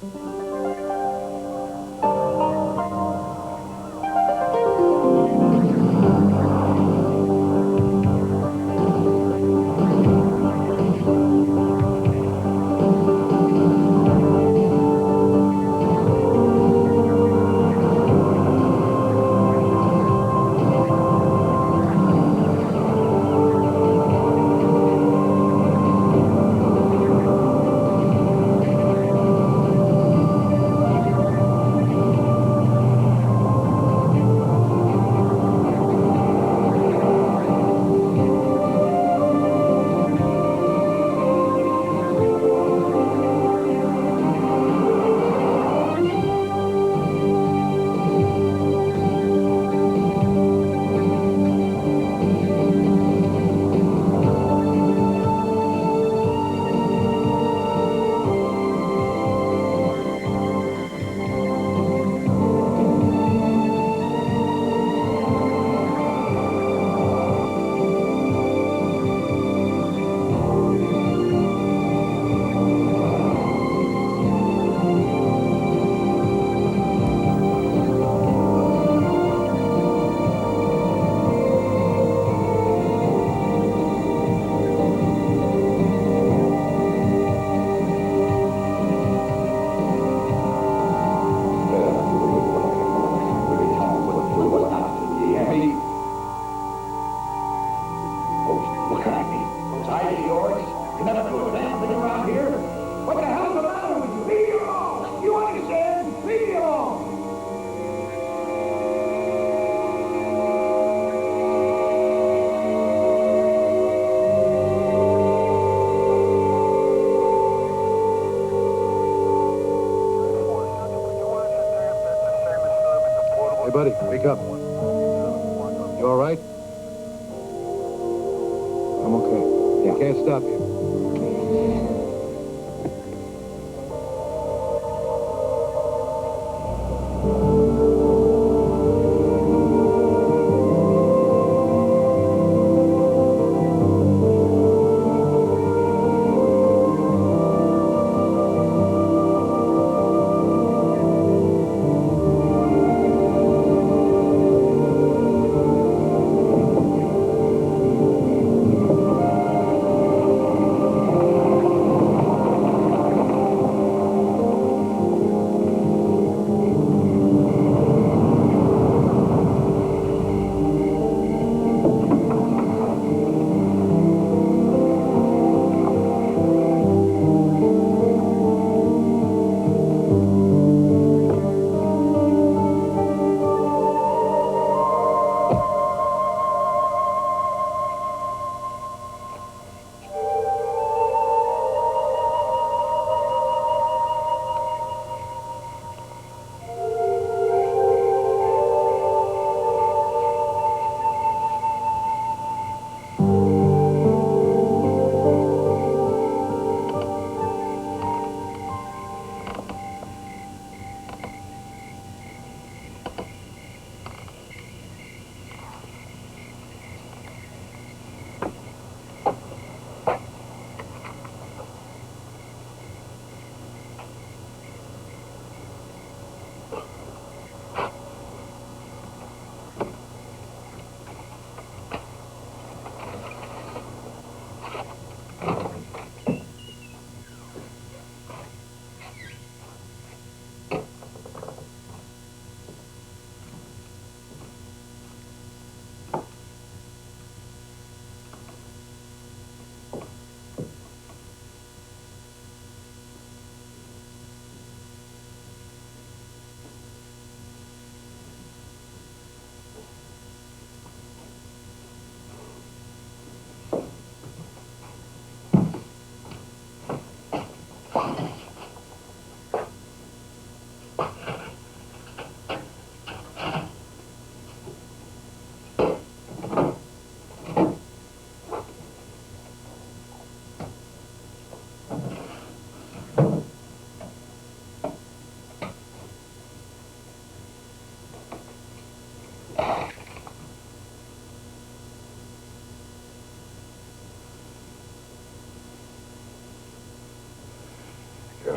Hey, buddy, wake up. You all right? I'm okay. Yeah. Can't stop you.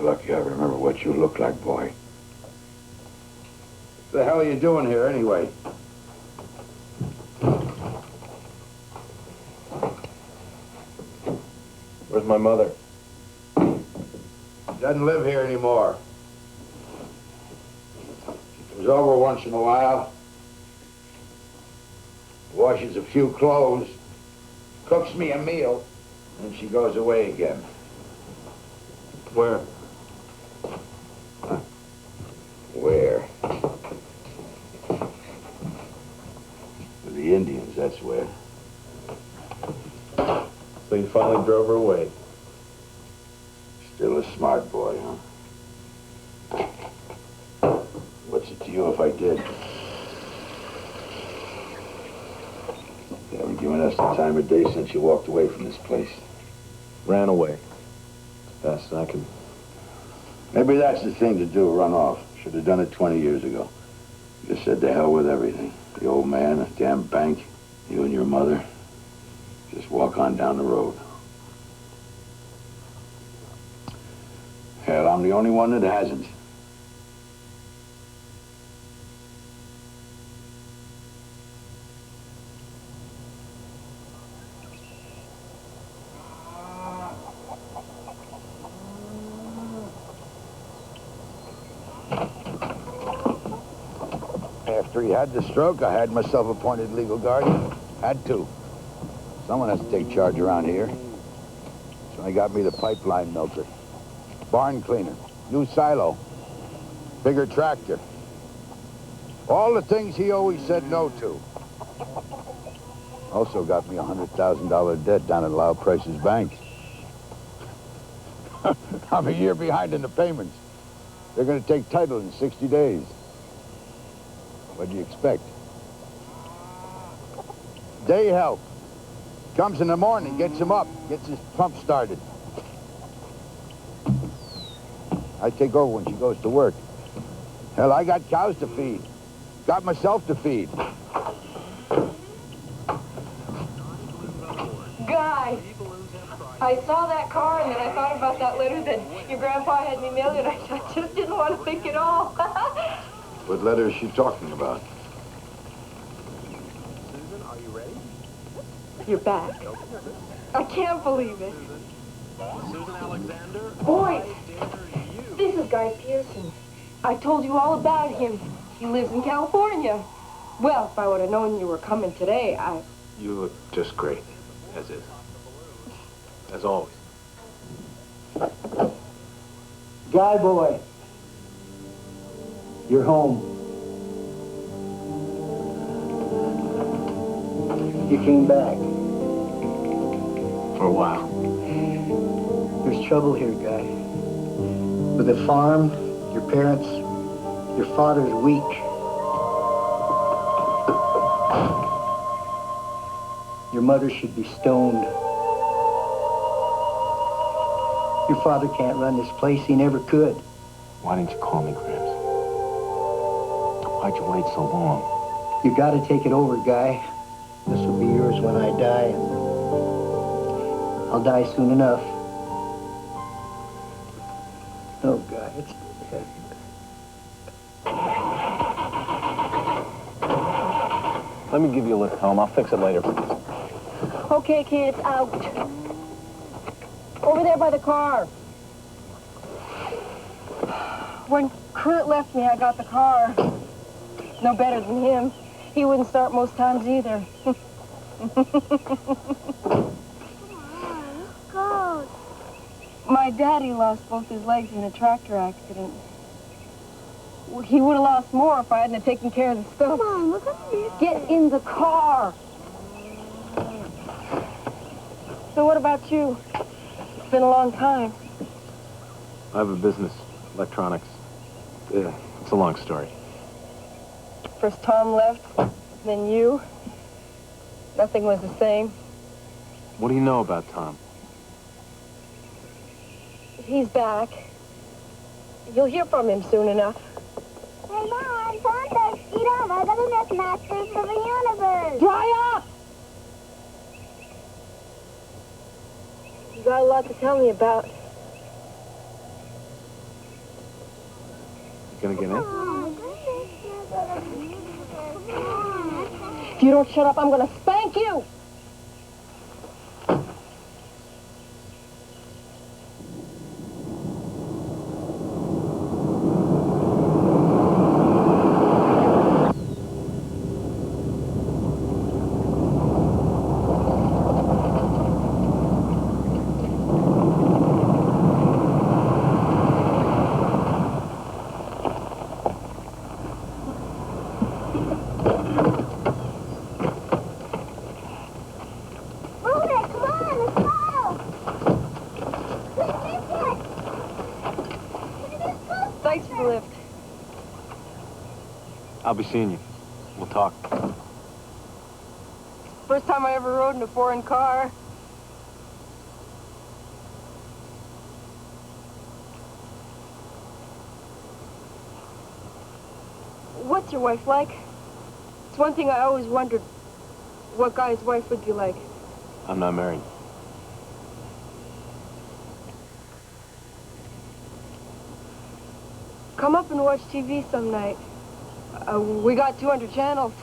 lucky I remember what you look like, boy. What the hell are you doing here, anyway? Where's my mother? Doesn't live here anymore. Comes over once in a while. Washes a few clothes. Cooks me a meal. And she goes away again. Where? Where? With the Indians, that's where. So you finally drove her away. Still a smart boy, huh? What's it to you if I did? You haven't given us the time of day since you walked away from this place. Ran away. Best I can. Maybe that's the thing to do, run off. Should have done it 20 years ago. Just said to hell with everything. The old man, a damn bank, you and your mother. Just walk on down the road. Hell, I'm the only one that hasn't. After he had the stroke, I had myself appointed legal guardian. Had to. Someone has to take charge around here. So they got me the pipeline milker, barn cleaner, new silo, bigger tractor. All the things he always said no to. Also got me a $100,000 debt down at Lyle Price's bank. I'm a year behind in the payments. They're going to take title in 60 days. What do you expect? Day help. Comes in the morning, gets him up, gets his pump started. I take over when she goes to work. Hell, I got cows to feed. Got myself to feed. Guy, I saw that car and then I thought about that letter that your grandpa had me mailed and I just didn't want to think at all. What letter is she talking about? Susan, are you ready? You're back. I can't believe it. Susan Alexander. Boys, this is Guy Pearson. I told you all about him. He lives in California. Well, if I would have known you were coming today, You look just great, as is. As always. Guy boy, you're home. You came back. For a while. There's trouble here, Guy. With the farm, your parents, your father's weak. Your mother should be stoned. Your father can't run this place. He never could. Why didn't you call me, Gramps? Why'd you wait so long? You gotta take it over, Guy. This will be yours when I die, and I'll die soon enough. Oh, Guy, it's heavy. Let me give you a lift home. I'll fix it later. Okay, kids, out. Over there by the car. When Kurt left me, I got the car. No better than him. He wouldn't start most times either. God. My daddy lost both his legs in a tractor accident. He would have lost more if I hadn't have taken care of the stuff. Come on, look at this. Get in the car. So what about you? It's been a long time. I have a business, electronics. It's a long story. First Tom left, then you. Nothing was the same. What do you know about Tom? He's back. You'll hear from him soon enough. Hey, Mom, Santa's Iran are the best masters of the universe. Dry up! You got a lot to tell me about. You gonna get in? If you don't shut up, I'm gonna spank you. Thanks for the lift. I'll be seeing you. We'll talk. First time I ever rode in a foreign car. What's your wife like? It's one thing I always wondered. What guy's wife would be like? I'm not married. Come up and watch TV some night. We got 200 channels.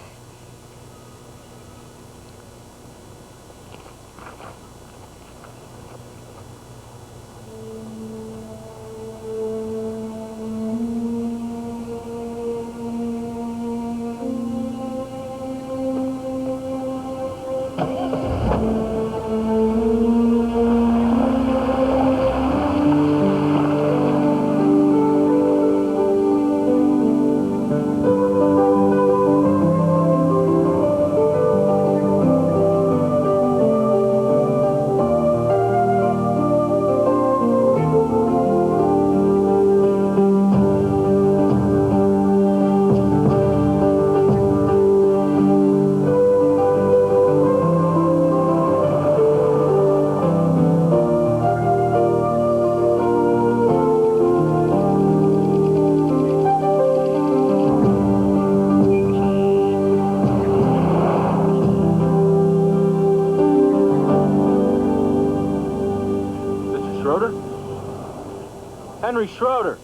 Henry Schroeder.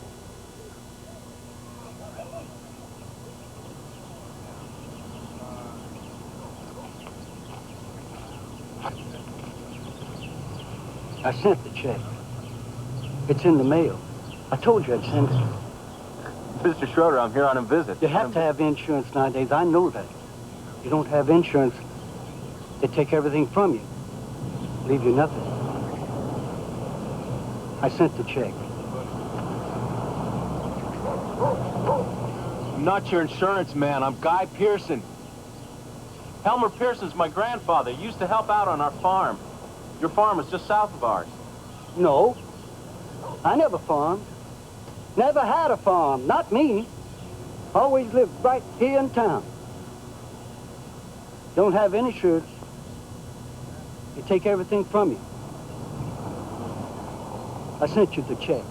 I sent the check. It's in the mail. I told you I'd send it. Mr. Schroeder, I'm here on a visit. You have to have insurance nowadays. I know that. You don't have insurance, they take everything from you. Leave you nothing. I sent the check. I'm not your insurance man. I'm Guy Pearson. Helmer Pearson's my grandfather. He used to help out on our farm. Your farm is just south of ours. No, I never farmed. Never had a farm, not me. Always lived right here in town. Don't have any insurance. They take everything from you. I sent you the check.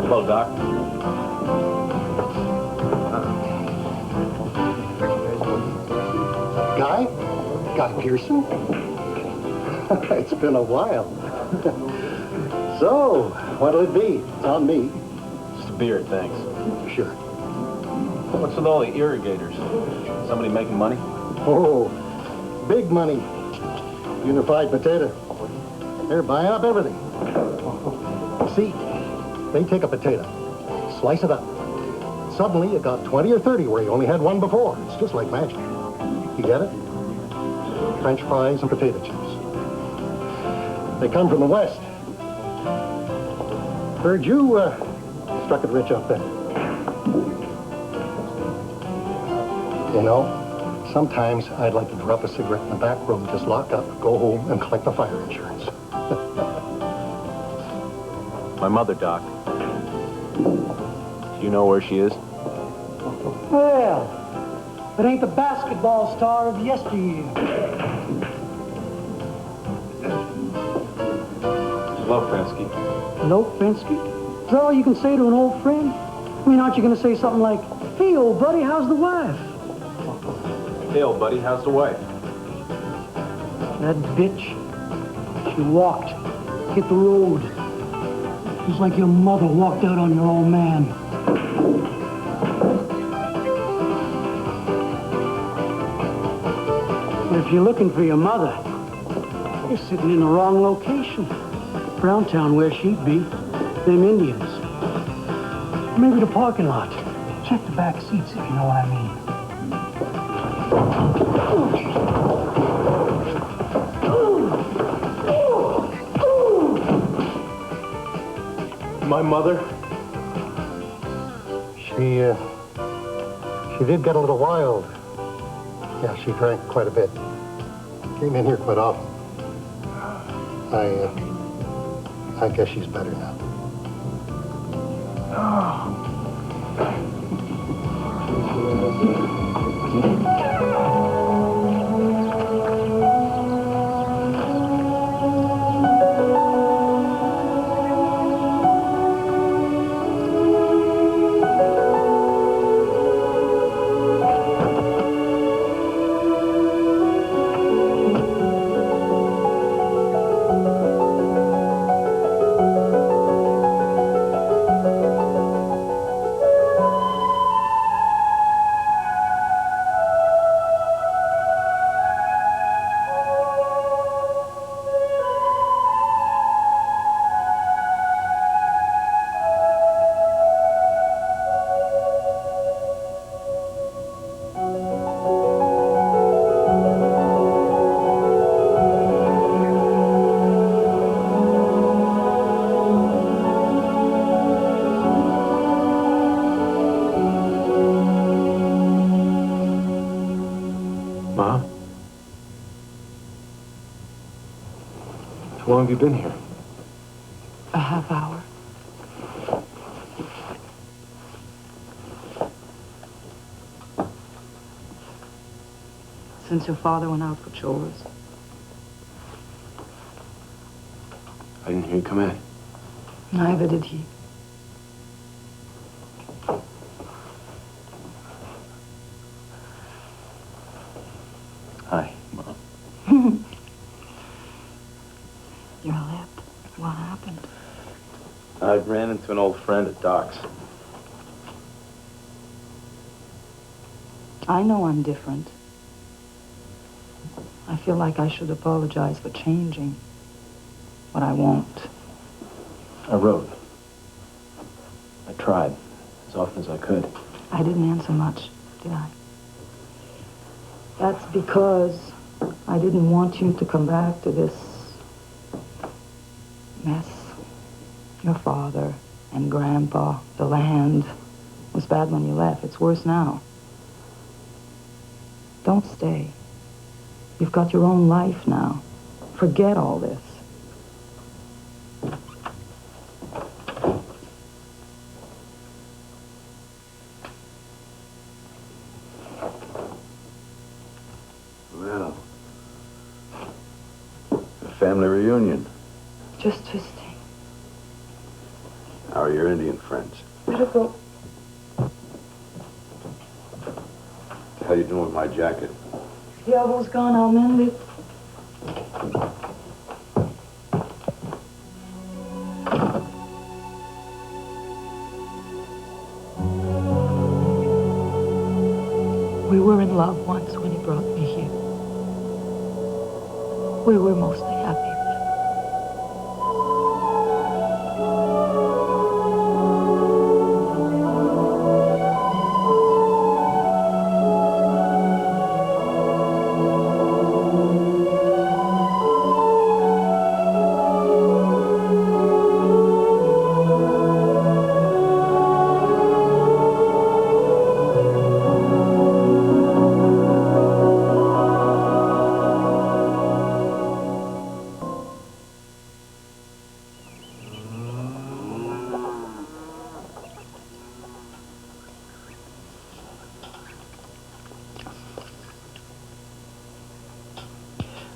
Hello, Doc. Guy Pearson? It's been a while. So, what'll it be? It's on me. Just a beer, thanks. Sure. What's with all the irrigators? Somebody making money? Oh, big money. Unified potato. They're buying up everything. See, they take a potato, slice it up. Suddenly, you got 20 or 30 where you only had one before. It's just like magic. You get it? French fries and potato chips. They come from the West. Heard you struck it rich up there. You know, sometimes I'd like to drop a cigarette in the back room, just lock up, go home, and collect the fire insurance. My mother, Doc. Do you know where she is? Well, it ain't the basketball star of yesteryear. Hello, Fensky. Hello, Fensky? Is that all you can say to an old friend? I mean, aren't you going to say something like, hey, old buddy, how's the wife? Hey, old buddy, how's the wife? That bitch, she walked, hit the road. Just like your mother walked out on your old man. But if you're looking for your mother, you're sitting in the wrong location. Brown Town, where she'd be, them Indians. Maybe the parking lot. Check the back seats, if you know what I mean. My mother? She did get a little wild. Yeah, she drank quite a bit. Came in here quite often. I guess she's better now. Mom? How long have you been here? A half hour. Since your father went out for chores. I didn't hear you come in. Neither did he. Hi, Mom. Your lip. What happened? I ran into an old friend at Doc's. I know I'm different. I feel like I should apologize for changing, but I won't. I wrote. I tried as often as I could. I didn't answer much, did I? That's because I didn't want you to come back to this mess. Your father and Grandpa, the land. It was bad when you left. It's worse now. Don't stay. You've got your own life now. Forget all this. Well, a family reunion. Just twisting. How are your Indian friends? Better go. How you doing with my jacket? The elbow's gone. I'll mend it. We were in love once when he brought me here. We were mostly happy.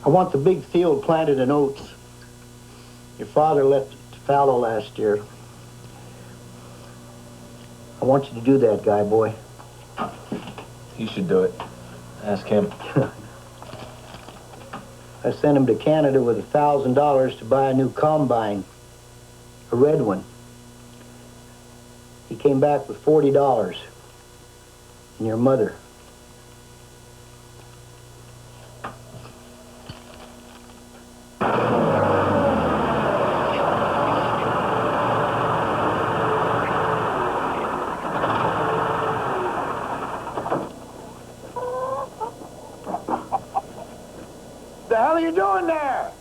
I want the big field planted in oats. Your father left it fallow last year. I want you to do that, Guy boy. He should do it. Ask him. I sent him to Canada with $1,000 to buy a new combine, a red one. He came back with $40. And your mother. The hell are you doing there?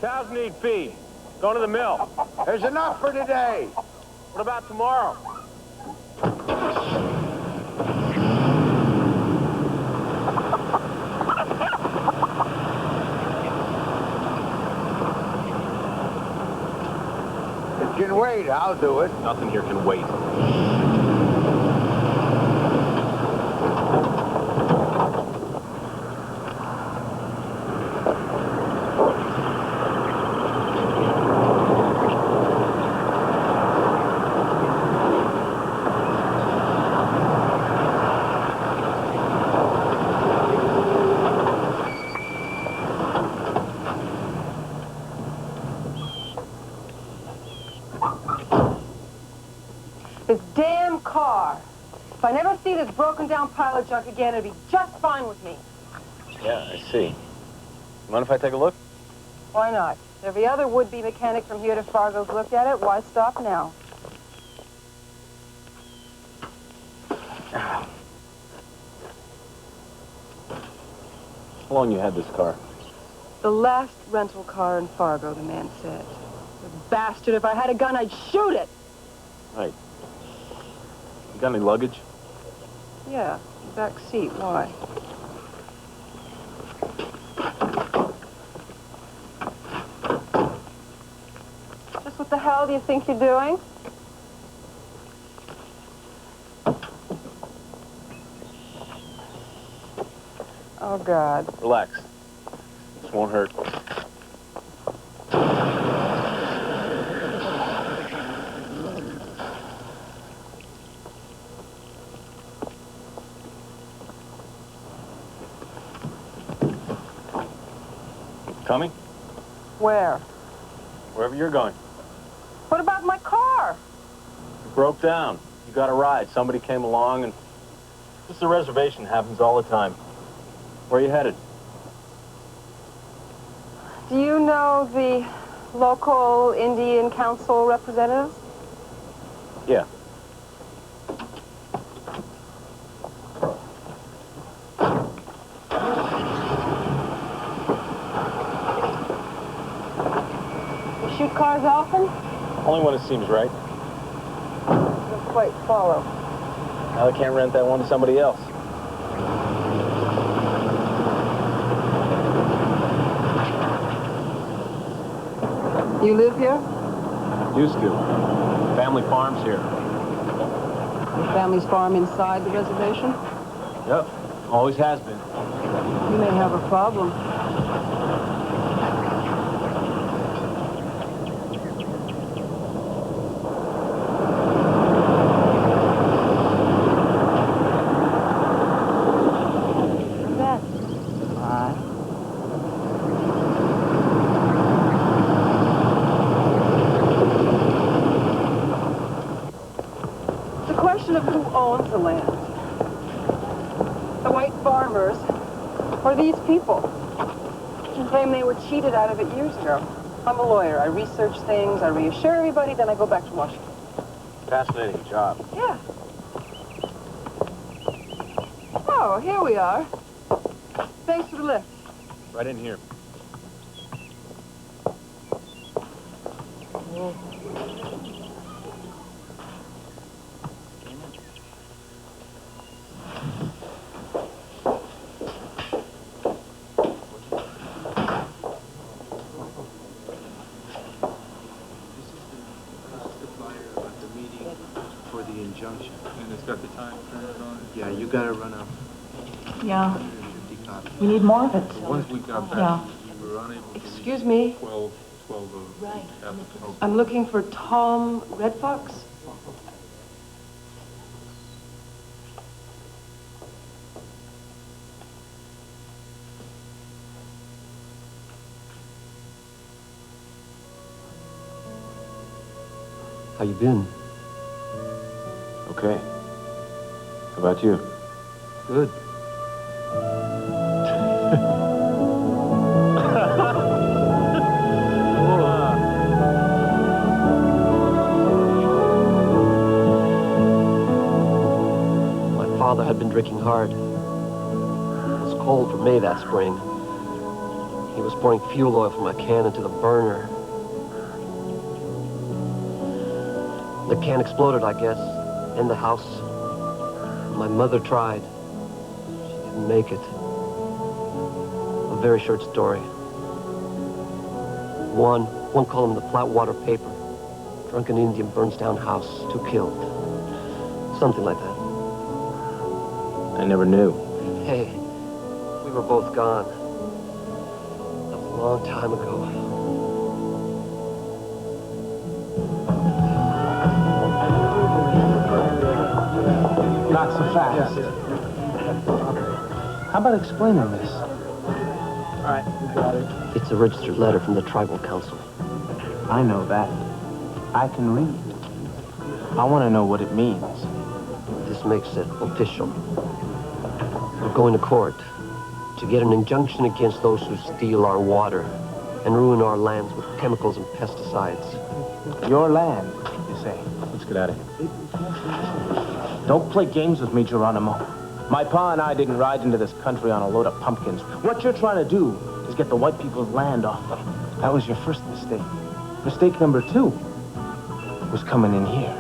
Cows need feed. Going to the mill. There's enough for today. What about tomorrow? It can wait. I'll do it. Nothing here can wait. This damn car. If I never see this broken down pile of junk again, it'll be just fine with me. Yeah, I see. Mind if I take a look? Why not? Every other would-be mechanic from here to Fargo's looked at it. Why stop now? How long you had this car? The last rental car in Fargo, the man said. The bastard, if I had a gun, I'd shoot it. Right. You got any luggage? Yeah, back seat. Why? Just what the hell do you think you're doing? Oh, God. Relax. This won't hurt. Coming? Where? Wherever you're going. What about my car? It broke down. You got a ride. Somebody came along and... This is a reservation. Happens all the time. Where are you headed? Do you know the local Indian Council representatives? Yeah. You shoot cars often? Only when it seems right. Don't quite follow. Now I can't rent that one to somebody else. You live here? Used to. Family farms here. Your family's farm inside the reservation? Yep. Always has been. You may have a problem. Of who owns the land. The white farmers or these people who claim they were cheated out of it years ago. I'm a lawyer. I research things, I reassure everybody, then I go back to Washington. Fascinating job. Yeah. Oh, here we are. Thanks for the lift. Right in here. Injunction. And it's got the time printed on it? Yeah, you gotta run up Yeah. 150 copies. We need more of it. Once we got back, Yeah. we were unable to Excuse me. 12 of Right. the applicants. I'm looking for Tom Red Fox. How you been? Okay. How about you? Good. My father had been drinking hard. It was cold for May that spring. He was pouring fuel oil from a can into the burner. The can exploded, I guess, in the house. My mother tried. She didn't make it. A very short story. One column in the Flatwater paper. Drunken Indian burns down house, 2 killed. Something like that. I never knew. Hey, we were both gone. That was a long time ago. Not so fast. How about explaining this? All right, we got it. It's a registered letter from the tribal council. I know that. I can read. I want to know what it means. This makes it official. We're going to court to get an injunction against those who steal our water and ruin our lands with chemicals and pesticides. Your land, you say. Let's get out of here. Don't play games with me, Geronimo. My pa and I didn't ride into this country on a load of pumpkins. What you're trying to do is get the white people's land off them. That was your first mistake. Mistake number 2 was coming in here.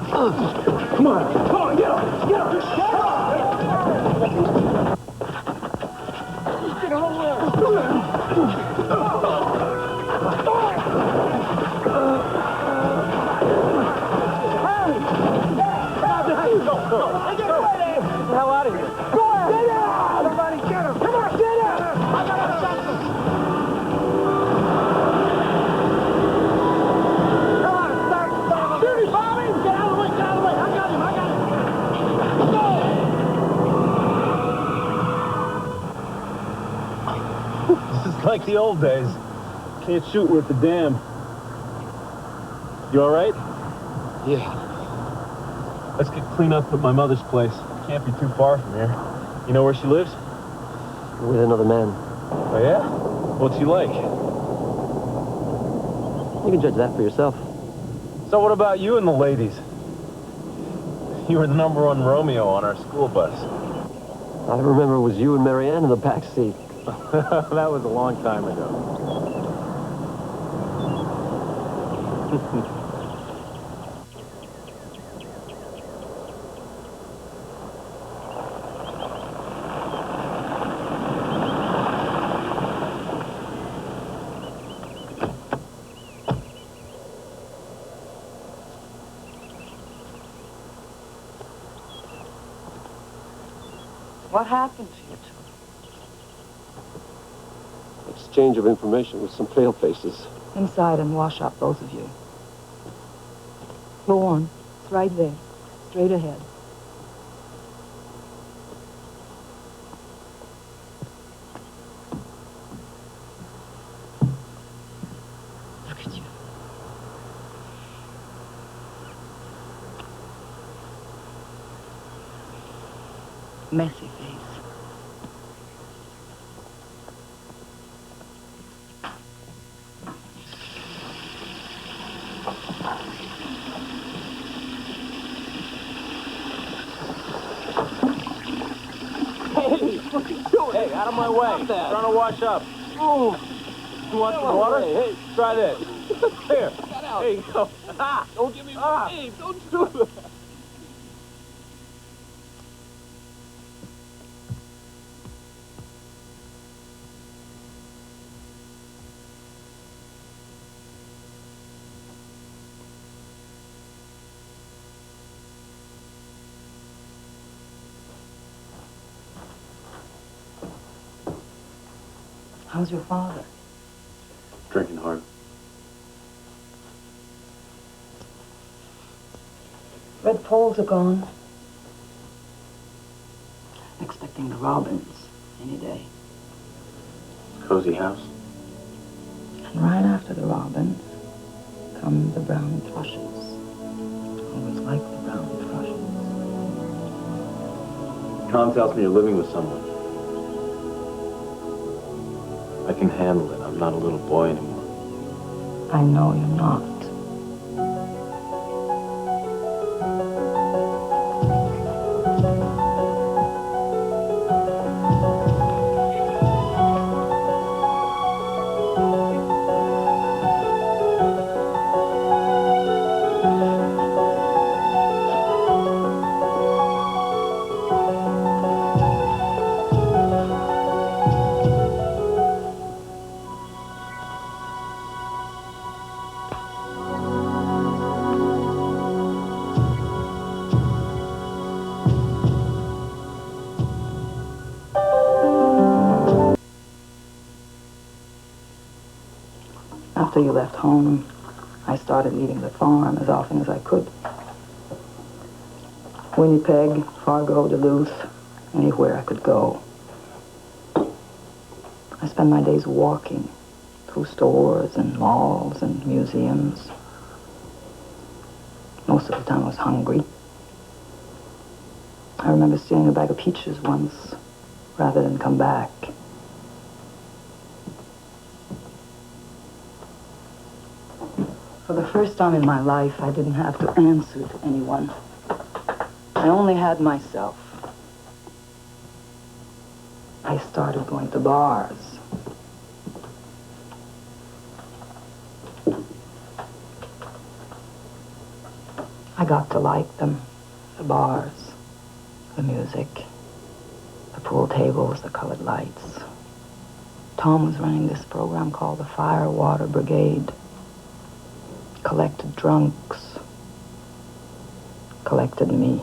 Come on, get up, get up, get up! Like the old days. Can't shoot worth a damn. You all right? Yeah. Let's get clean up at my mother's place. Can't be too far from here. You know where she lives? With another man. Oh, yeah? What's he like? You can judge that for yourself. So what about you and the ladies? You were the #1 Romeo on our school bus. I remember it was you and Marianne in the back seat. That was a long time ago. What happened to you two? Exchange of information with some pale faces. Inside and wash up, both of you. Go on. It's right there. Straight ahead. Look at you. Messy face. Hey, out of my way. Trying to wash up. Ooh. You want some water? Hey, try this. Here. There you go. Ah, don't give me my name. Don't do that. How's your father? Drinking hard. Red poles are gone. Expecting the robins any day. Cozy house. And right after the robins come the brown thrushes. Always like the brown thrushes. Tom tells me you're living with someone. I can handle it. I'm not a little boy anymore. I know you're not. After you left home, I started leaving the farm as often as I could. Winnipeg, Fargo, Duluth, anywhere I could go. I spent my days walking through stores and malls and museums. Most of the time I was hungry. I remember stealing a bag of peaches once rather than come back. For the first time in my life, I didn't have to answer to anyone. I only had myself. I started going to bars. I got to like them. The bars, the music, the pool tables, the colored lights. Tom was running this program called the Fire Water Brigade. Collected drunks, collected me,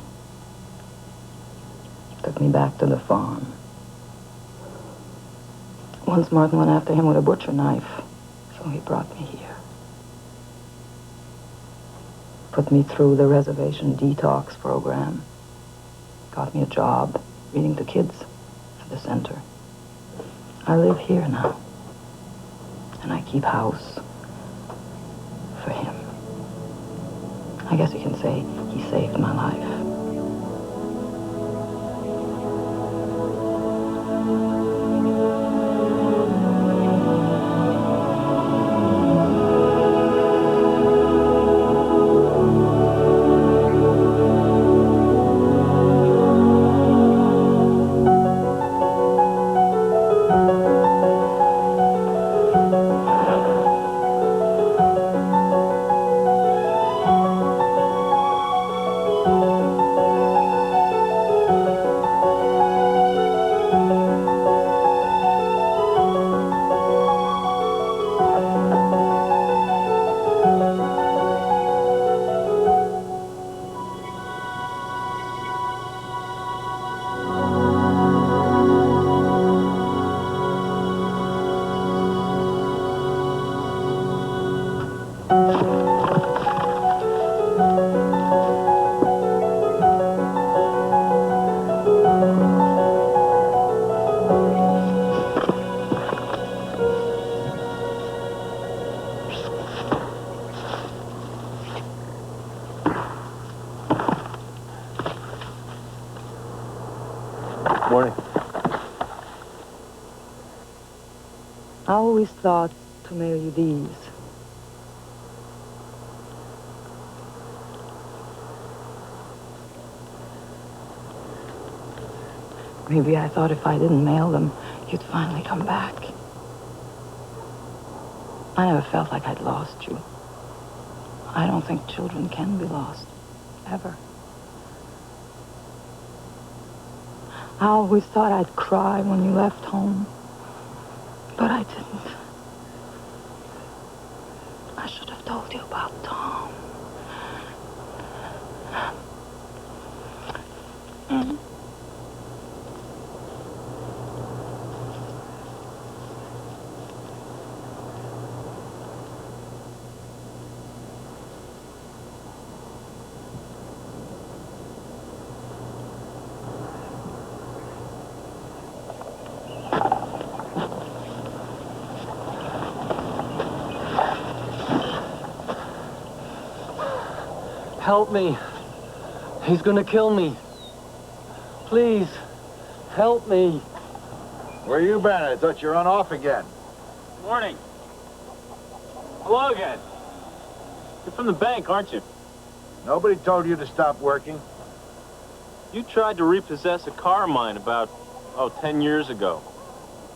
took me back to the farm. Once Martin went after him with a butcher knife, so he brought me here. Put me through the reservation detox program, got me a job reading to kids at the center. I live here now, and I keep house for him. I guess you can say he saved my life. Morning. I always thought to mail you these. Maybe I thought if I didn't mail them, you'd finally come back. I never felt like I'd lost you. I don't think children can be lost, ever. I always thought I'd cry when you left home, but I didn't. I should have told you about Tom. Help me. He's gonna kill me. Please, help me. Where you been? I thought you run off again. Morning. Hello again. You're from the bank, aren't you? Nobody told you to stop working. You tried to repossess a car of mine about, 10 years ago.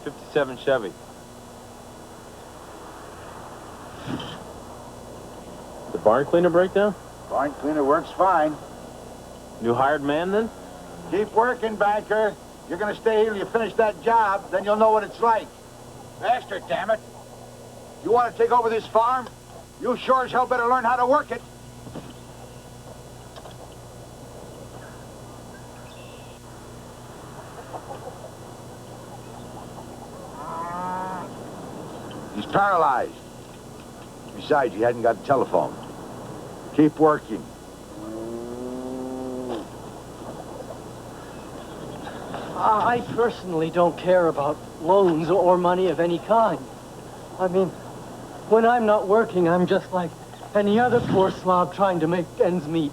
57 Chevy. The barn cleaner breakdown? Barn cleaner works fine. New hired man, then? Keep working, banker. You're gonna stay here till you finish that job, then you'll know what it's like. Faster, damn it. You want to take over this farm? You sure as hell better learn how to work it. He's paralyzed. Besides, he hadn't got a telephone. Keep working. I personally don't care about loans or money of any kind. I mean, when I'm not working, I'm just like any other poor slob trying to make ends meet.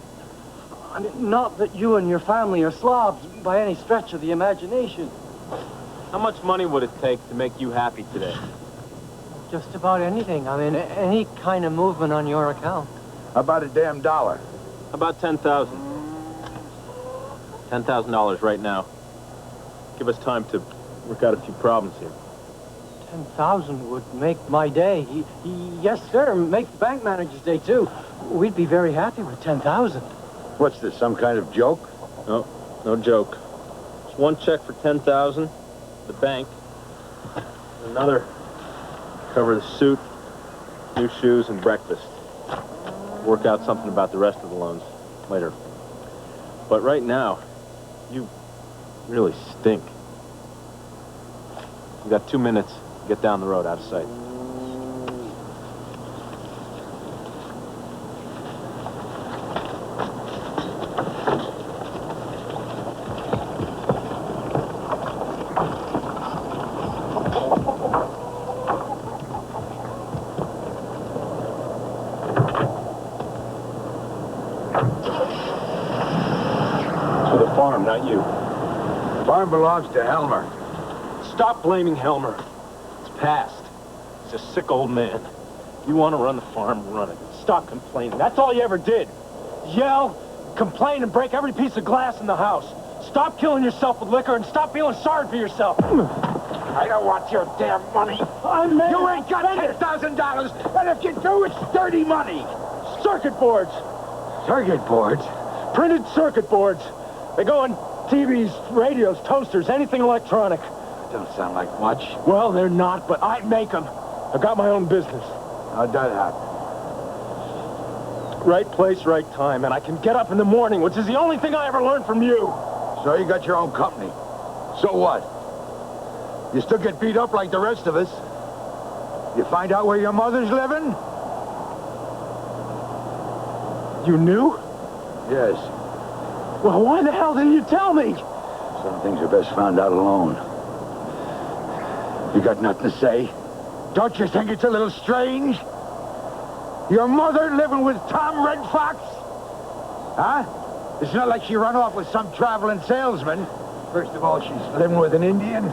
I mean, not that you and your family are slobs by any stretch of the imagination. How much money would it take to make you happy today? Just about anything. I mean, any kind of movement on your account. How about a damn dollar? About 10,000. $10,000 right now. Give us time to work out a few problems here. 10,000 would make my day. Yes, sir. Make the bank manager's day, too. We'd be very happy with 10,000. What's this, some kind of joke? No, no joke. Just one check for 10,000, the bank. Another cover the suit, new shoes, and breakfast. Work out something about the rest of the loans later. But right now, you really stink. You got 2 minutes. Get down the road out of sight. To the farm, not you. The farm belongs to Helmer. Stop blaming Helmer. It's past. He's a sick old man. You want to run the farm, run it. Stop complaining. That's all you ever did. Yell, complain, and break every piece of glass in the house. Stop killing yourself with liquor and stop feeling sorry for yourself. I don't want your damn money. You ain't got $10,000, and if you do, it's dirty money. Circuit boards. Circuit boards? Printed circuit boards. They go on TVs, radios, toasters, anything electronic. Don't sound like much. Well, they're not, but I make them. I've got my own business. How'd that happen? Right place, right time, and I can get up in the morning, which is the only thing I ever learned from you. So you got your own company. So what? You still get beat up like the rest of us. You find out where your mother's living? You knew? Yes. Well, why the hell didn't you tell me? Some things are best found out alone. You got nothing to say? Don't you think it's a little strange? Your mother living with Tom Red Fox? Huh? It's not like she run off with some traveling salesman. First of all, she's living with an Indian.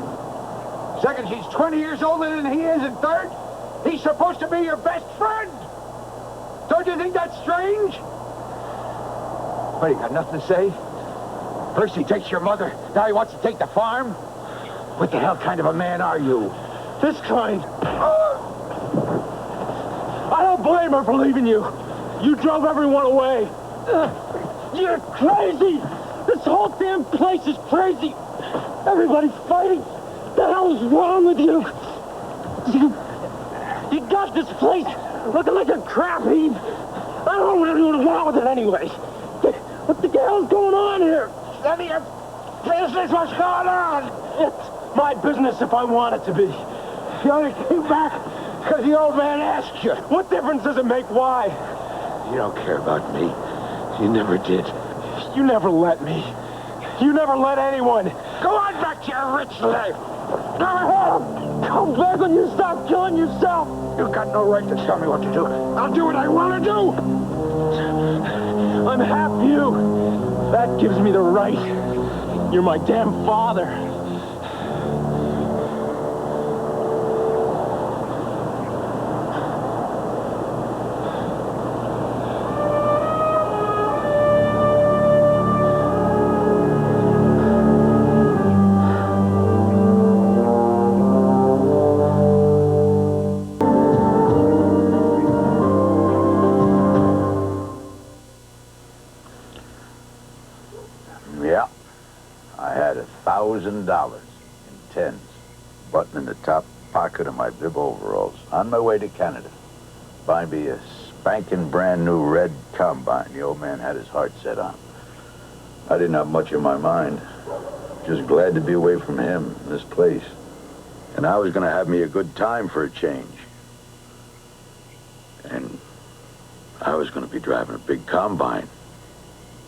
Second, she's 20 years older than he is. And third, he's supposed to be your best friend. Don't you think that's strange? What, you got nothing to say? First he takes your mother, now he wants to take the farm? What the hell kind of a man are you? This kind. I don't blame her for leaving you. You drove everyone away. You're crazy. This whole damn place is crazy. Everybody's fighting. What the hell is wrong with you? You got this place looking like a crap heap. I don't know what wrong with it anyway. What the hell is going on here? None of your business what's going on. It's my business if I want it to be. You only came back because the old man asked you. What difference does it make? Why? You don't care about me. You never did. You never let me. You never let anyone. Go on back to your rich life. Come back when you stop killing yourself. You got no right to tell me what to do. I'll do what I want to do. I'm half you. That gives me the right. You're my damn father. Yeah, I had $1,000 in tens, button in the top pocket of my bib overalls, on my way to Canada. Buy me a spanking brand new red combine the old man had his heart set on. I didn't have much in my mind, just glad to be away from him, this place. And I was gonna have me a good time for a change. And I was gonna be driving a big combine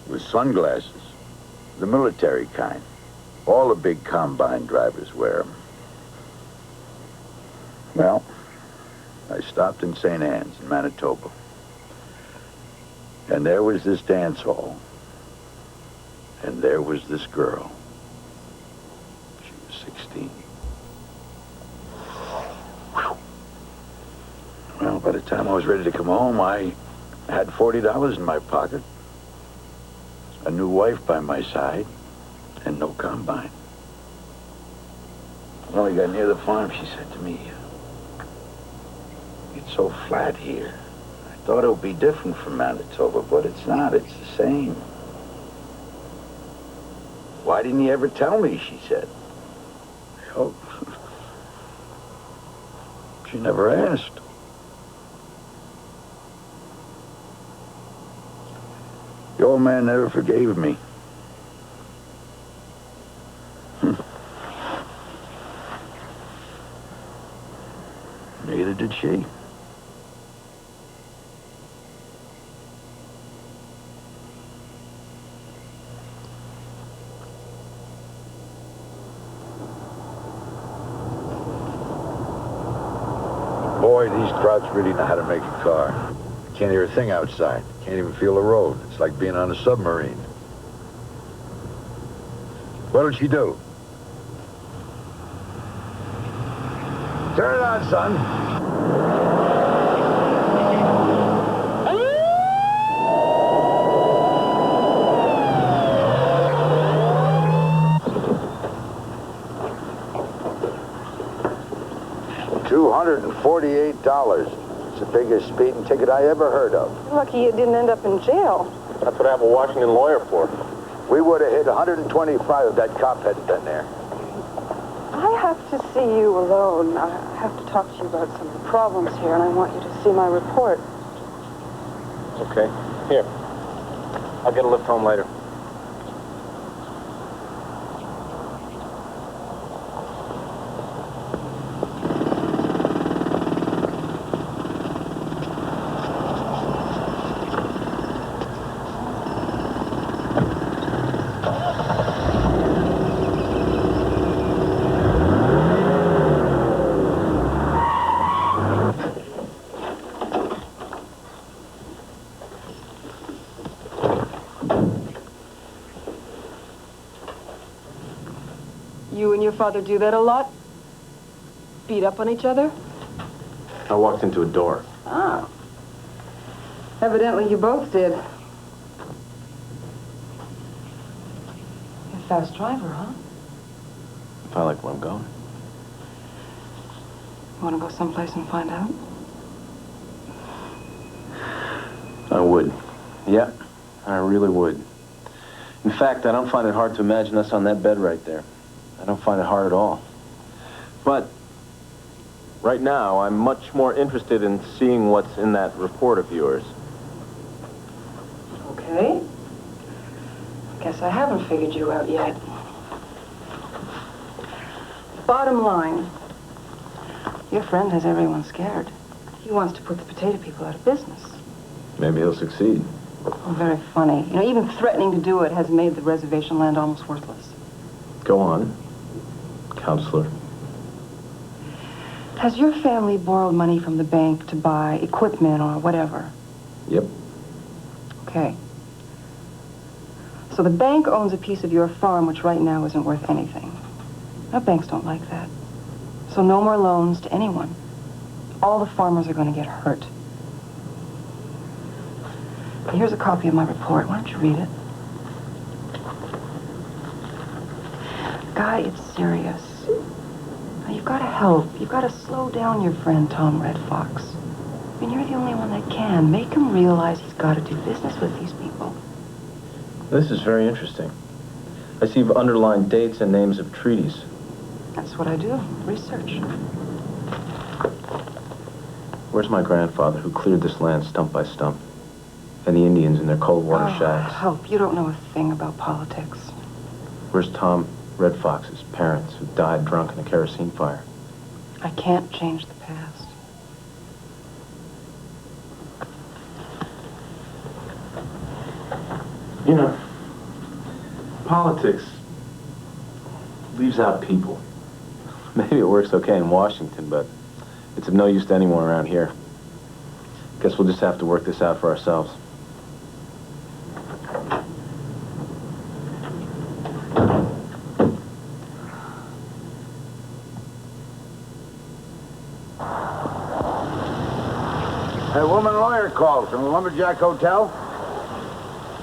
with sunglasses. The military kind. All the big combine drivers wear them. Well, I stopped in St. Anne's in Manitoba. And there was this dance hall. And there was this girl. She was 16. Whew. Well, by the time I was ready to come home, I had $40 in my pocket. A new wife by my side, and no combine. When we got near the farm, she said to me, "It's so flat here. I thought it would be different from Manitoba, but it's not. It's the same." "Why didn't you ever tell me?" she said. Oh, she never asked. The old man never forgave me. Neither did she. Boy, these Krauts really know how to make a car. Can't hear a thing outside. Can't even feel the road. It's like being on a submarine. What'll she do? Turn it on, son. $248. It's the biggest speeding ticket I ever heard of. Lucky you didn't end up in jail. That's what I have a Washington lawyer for. We would have hit 125 if that cop hadn't been there. I have to see you alone. I have to talk to you about some problems here, and I want you to see my report. Okay. Here. I'll get a lift home later. You and your father do that a lot? Beat up on each other? I walked into a door. Ah. Evidently you both did. You're a fast driver, huh? If I like where I'm going. You want to go someplace and find out? I would. Yeah, I really would. In fact, I don't find it hard to imagine us on that bed right there. I don't find it hard at all. But right now, I'm much more interested in seeing what's in that report of yours. Okay. Guess I haven't figured you out yet. Bottom line, your friend has everyone scared. He wants to put the potato people out of business. Maybe he'll succeed. Oh, very funny. You know, even threatening to do it has made the reservation land almost worthless. Go on, counselor. Has your family borrowed money from the bank to buy equipment or whatever? Yep. Okay. So the bank owns a piece of your farm, which right now isn't worth anything. Now, banks don't like that. So no more loans to anyone. All the farmers are going to get hurt. Here's a copy of my report. Why don't you read it? Guy, it's serious. Now, you've got to help. You've got to slow down your friend, Tom Red Fox. I mean, you're the only one that can. Make him realize he's got to do business with these people. This is very interesting. I see you've underlined dates and names of treaties. That's what I do. Research. Where's my grandfather who cleared this land stump by stump? And the Indians in their cold water shacks? Help. You don't know a thing about politics. Where's Tom Red Fox's parents who died drunk in a kerosene fire? I can't change the past. You know, politics leaves out people. Maybe it works okay in Washington, but it's of no use to anyone around here. Guess we'll just have to work this out for ourselves. A woman lawyer called from the Lumberjack Hotel.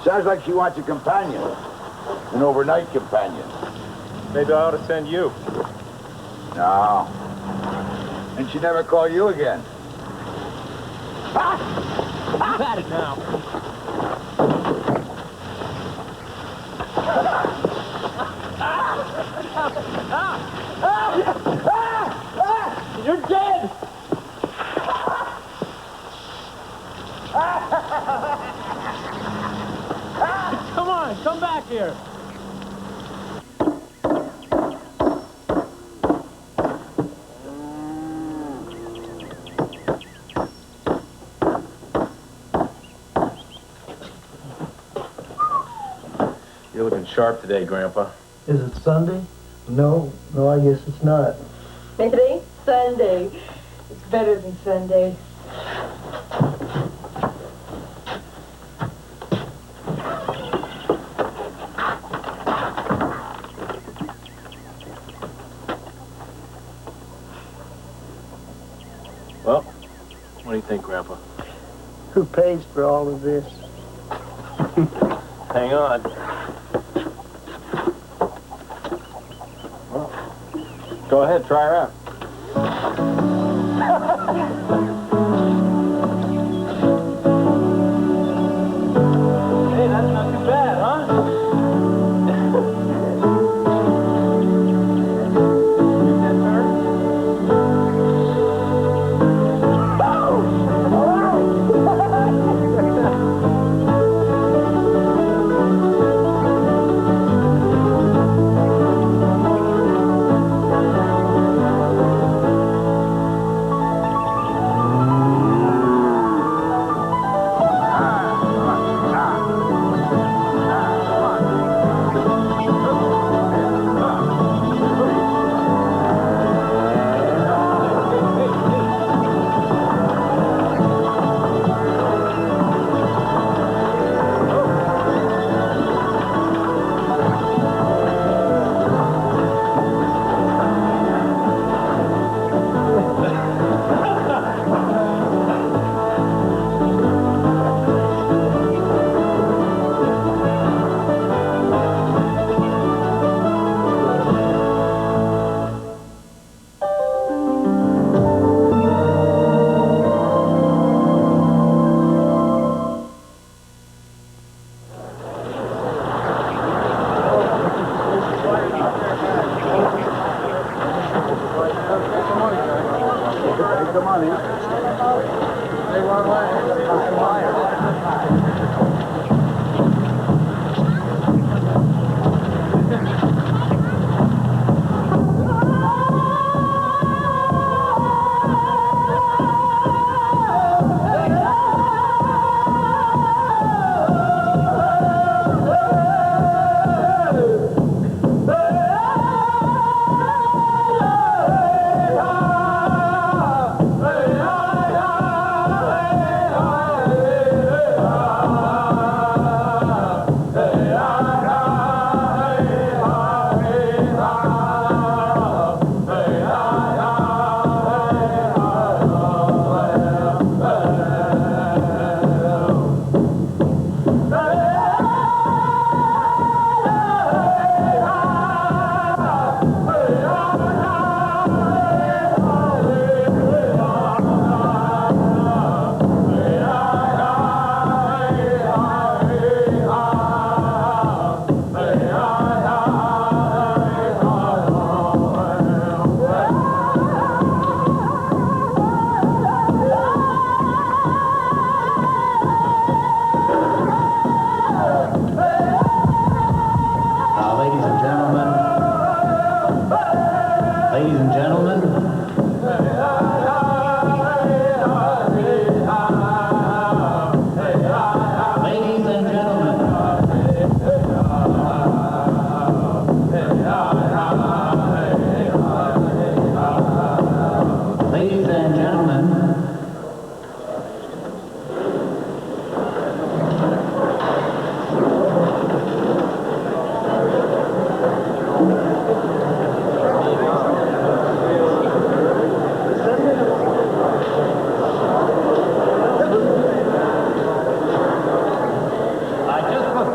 Sounds like she wants a companion. An overnight companion. Maybe I ought to send you. No. And she never call you again. You've had it now. You're dead! Come on, come back here. You're looking sharp today, Grandpa. Is it Sunday? No, I guess it's not. It ain't Sunday. It's better than Sunday. Well, what do you think, Grandpa? Who pays for all of this? Hang on. Well, go ahead, try her out. Hey, that's not too bad, huh?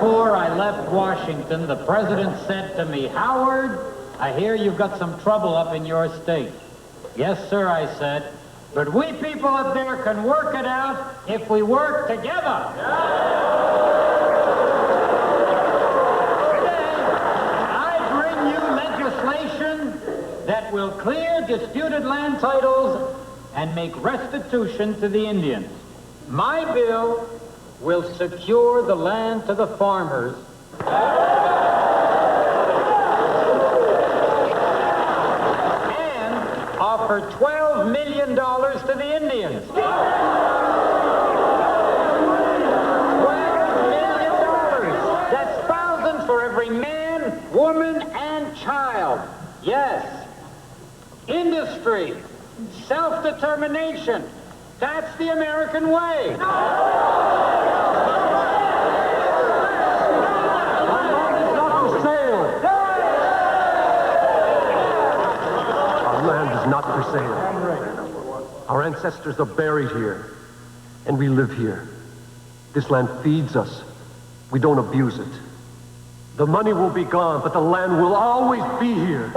before I left Washington, the president said to me, "Howard, I hear you've got some trouble up in your state." "Yes, sir," I said, "but we people up there can work it out if we work together." Today, I bring you legislation that will clear disputed land titles and make restitution to the Indians. My bill will secure the land to the farmers and offer $12 million to the Indians. $12 million! That's thousands for every man, woman, and child. Yes. Industry. Self-determination. That's the American way. Our land is not for sale. Our land is not for sale. Our ancestors are buried here, and we live here. This land feeds us. We don't abuse it. The money will be gone, but the land will always be here.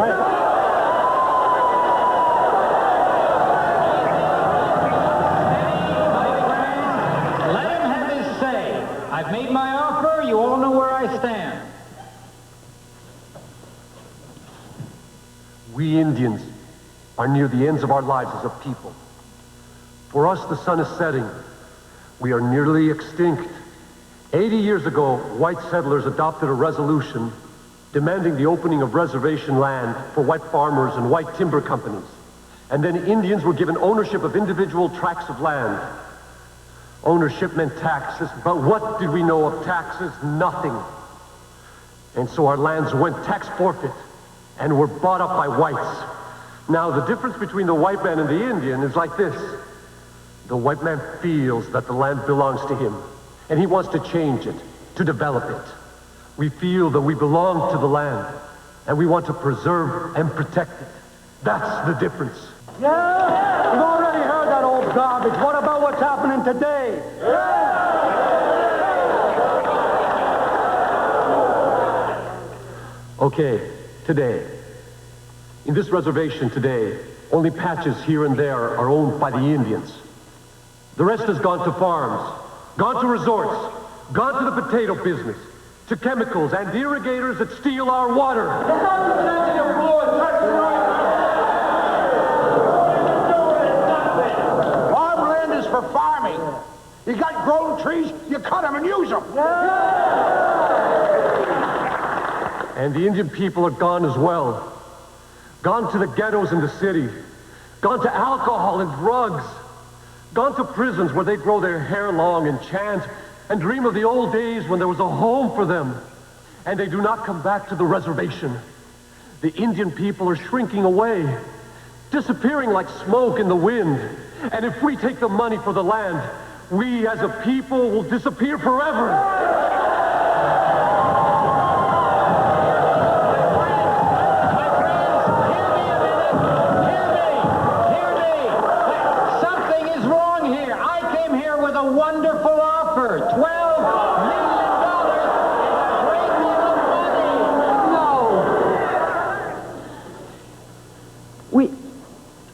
I've made my offer. You all know where I stand. We Indians are near the ends of our lives as a people. For us, the sun is setting. We are nearly extinct. 80 years ago, white settlers adopted a resolution demanding the opening of reservation land for white farmers and white timber companies. And then Indians were given ownership of individual tracts of land. Ownership meant taxes, but what did we know of taxes? Nothing. And so our lands went tax forfeit and were bought up by whites. Now, the difference between the white man and the Indian is like this. The white man feels that the land belongs to him, and he wants to change it, to develop it. We feel that we belong to the land, and we want to preserve and protect it. That's the difference. Yeah, we've already heard that old garbage. What about what's happening today? Okay, today. In this reservation today, only patches here and there are owned by the Indians. The rest has gone to farms, gone to resorts, gone to the potato business, to chemicals and irrigators that steal our water. Farmland is for farming. You got grown trees, you cut them and use them. And the Indian people are gone as well. Gone to the ghettos in the city. Gone to alcohol and drugs. Gone to prisons where they grow their hair long and chant and dream of the old days when there was a home for them. And they do not come back to the reservation. The Indian people are shrinking away, disappearing like smoke in the wind. And if we take the money for the land, we as a people will disappear forever. Wonderful offer, $12 million and a great deal of money. No.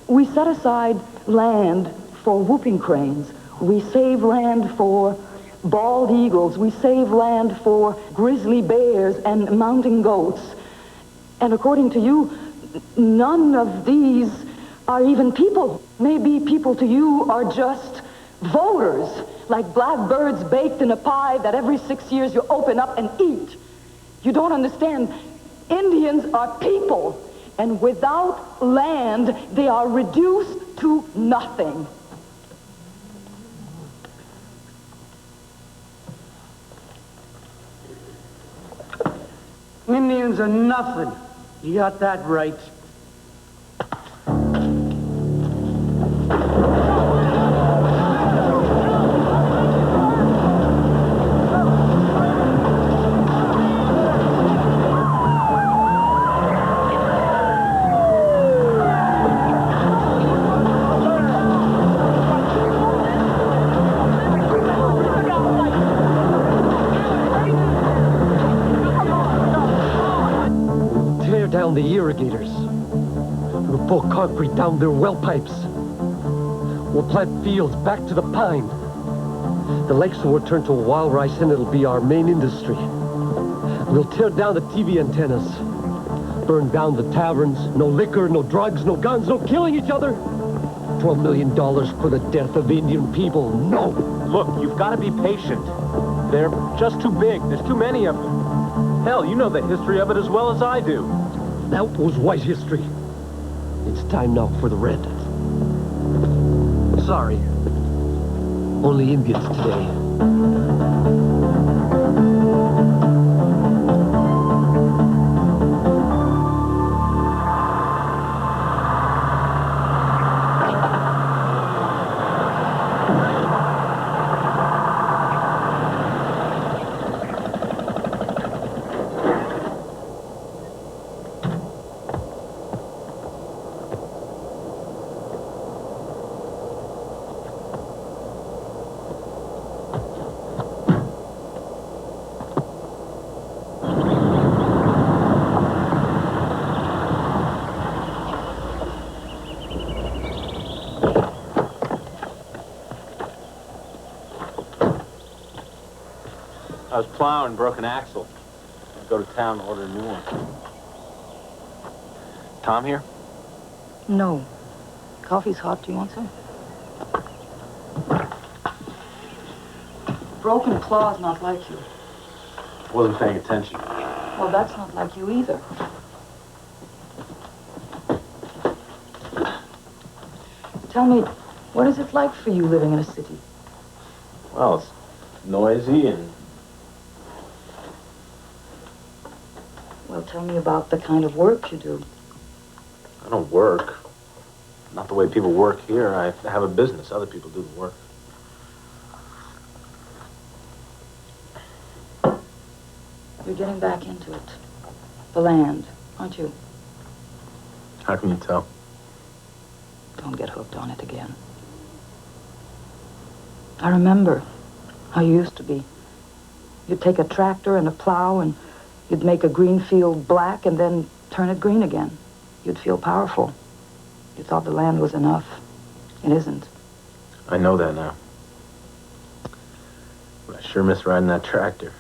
We set aside land for whooping cranes. We save land for bald eagles. We save land for grizzly bears and mountain goats. And according to you, none of these are even people. Maybe people to you are just voters, like blackbirds baked in a pie that every 6 years you open up and eat. You don't understand. Indians are people, and without land, they are reduced to nothing. Indians are nothing. You got that right. down the irrigators. We'll pour concrete down their well pipes. We'll plant fields back to the pine. The lakes will return to wild rice and it'll be our main industry. We'll tear down the TV antennas. Burn down the taverns. No liquor, no drugs, no guns, no killing each other. $12 million for the death of Indian people. No! Look, you've got to be patient. They're just too big. There's too many of them. Hell, you know the history of it as well as I do. That was white history. It's time now for the red. Sorry. Only Indians today. I was plowing, broke an axle. I'd go to town and order a new one. Tom here? No. Coffee's hot. Do you want some? Broken claw's not like you. Wasn't paying attention. Well, that's not like you either. Tell me, what is it like for you living in a city? Well, it's noisy and... Well, tell me about the kind of work you do. I don't work. Not the way people work here. I have a business. Other people do the work. You're getting back into it. The land, aren't you? How can you tell? Don't get hooked on it again. I remember how you used to be. You'd take a tractor and a plow and you'd make a green field black and then turn it green again. You'd feel powerful. You thought the land was enough. It isn't. I know that now. But I sure miss riding that tractor.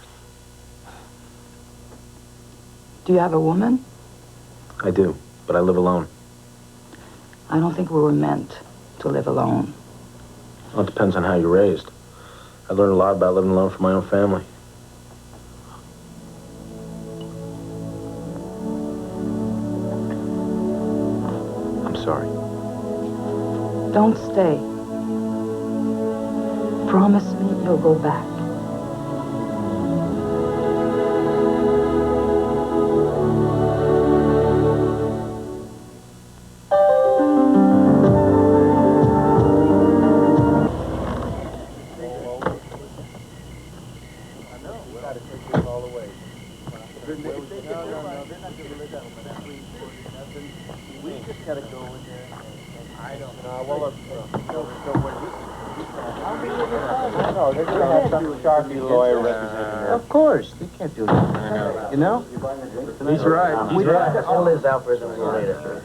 Do you have a woman? I do, but I live alone. I don't think we were meant to live alone. Well, it depends on how you're raised. I learned a lot about living alone from my own family. I'm sorry. Don't stay. Promise me you'll go back. Of course, they can't do that. You know? He's right. He's right. All this out for some later.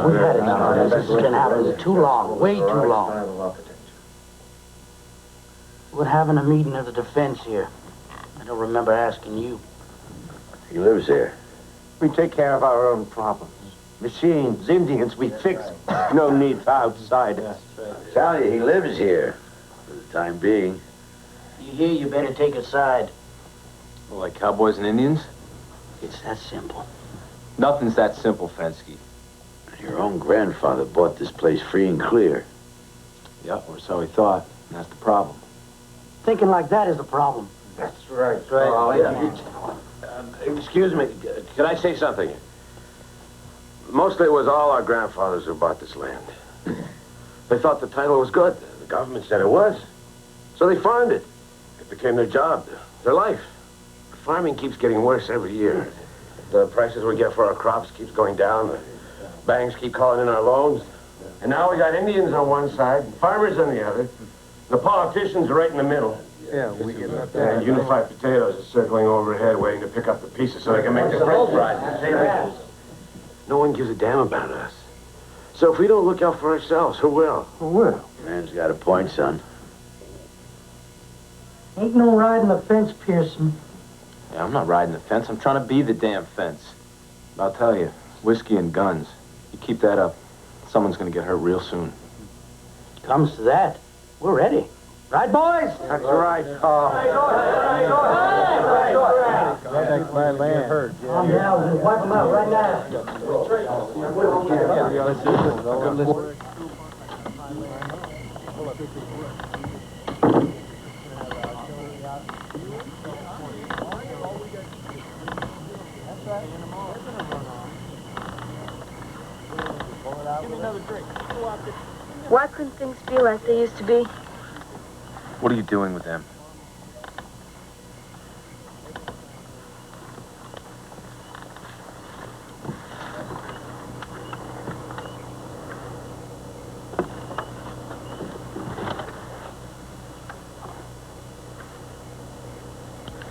We've had enough of this. This has been happening too long, way too long. We're having a meeting of the defense here. I don't remember asking you. He lives here. We take care of our own problems. Machines, Indians, we fix them. No need for outsiders. Tell you, he lives here. For the time being. You hear, you better take a side. Well, like cowboys and Indians? It's that simple. Nothing's that simple, Fensky. Your own grandfather bought this place free and clear. Yeah, or so he thought. And that's the problem. Thinking like that is the problem. That's right. That's right. Oh, yeah. Excuse me, can I say something? Mostly it was all our grandfathers who bought this land. They thought the title was good. The government said it was. So they farmed it. It became their job, their life. Farming keeps getting worse every year. The prices we get for our crops keeps going down. The banks keep calling in our loans. And now we got Indians on one side, farmers on the other. The politicians are right in the middle. Yeah, we get that. And Unified Potatoes is circling overhead waiting to pick up the pieces so they can make the price rise. no one gives a damn about us. So if we don't look out for ourselves, who will? Who will? Man's got a point, son. Ain't no riding the fence, Pearson. Yeah, I'm not riding the fence. I'm trying to be the damn fence. I'll tell you, whiskey and guns. You keep that up, someone's gonna get hurt real soon. Comes to that, we're ready. Right, boys? That's right, Carl. That's my land. Calm down, we'll wipe them out right now. Why couldn't things be like they used to be? What are you doing with them?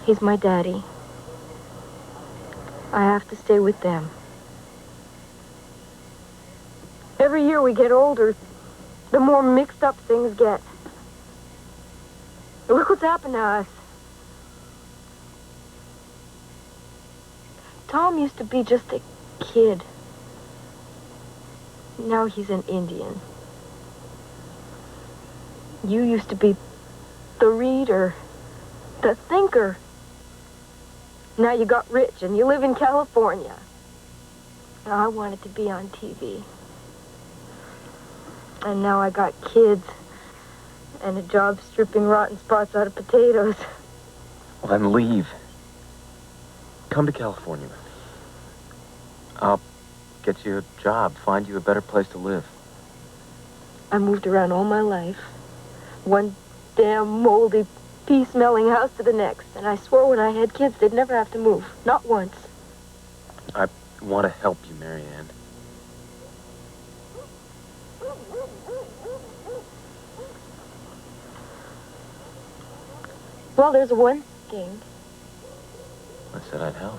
He's my daddy. I have to stay with them. Every year we get older, the more mixed up things get. Look what's happened to us. Tom used to be just a kid. Now he's an Indian. You used to be the reader, the thinker. Now you got rich and you live in California. Now I wanted to be on TV. And now I got kids and a job stripping rotten spots out of potatoes. Well, then leave. Come to California with me. I'll get you a job, find you a better place to live. I moved around all my life. One damn moldy, pea-smelling house to the next. And I swore when I had kids they'd never have to move. Not once. I want to help you, Mary Ann. Well, there's one thing. I said I'd help.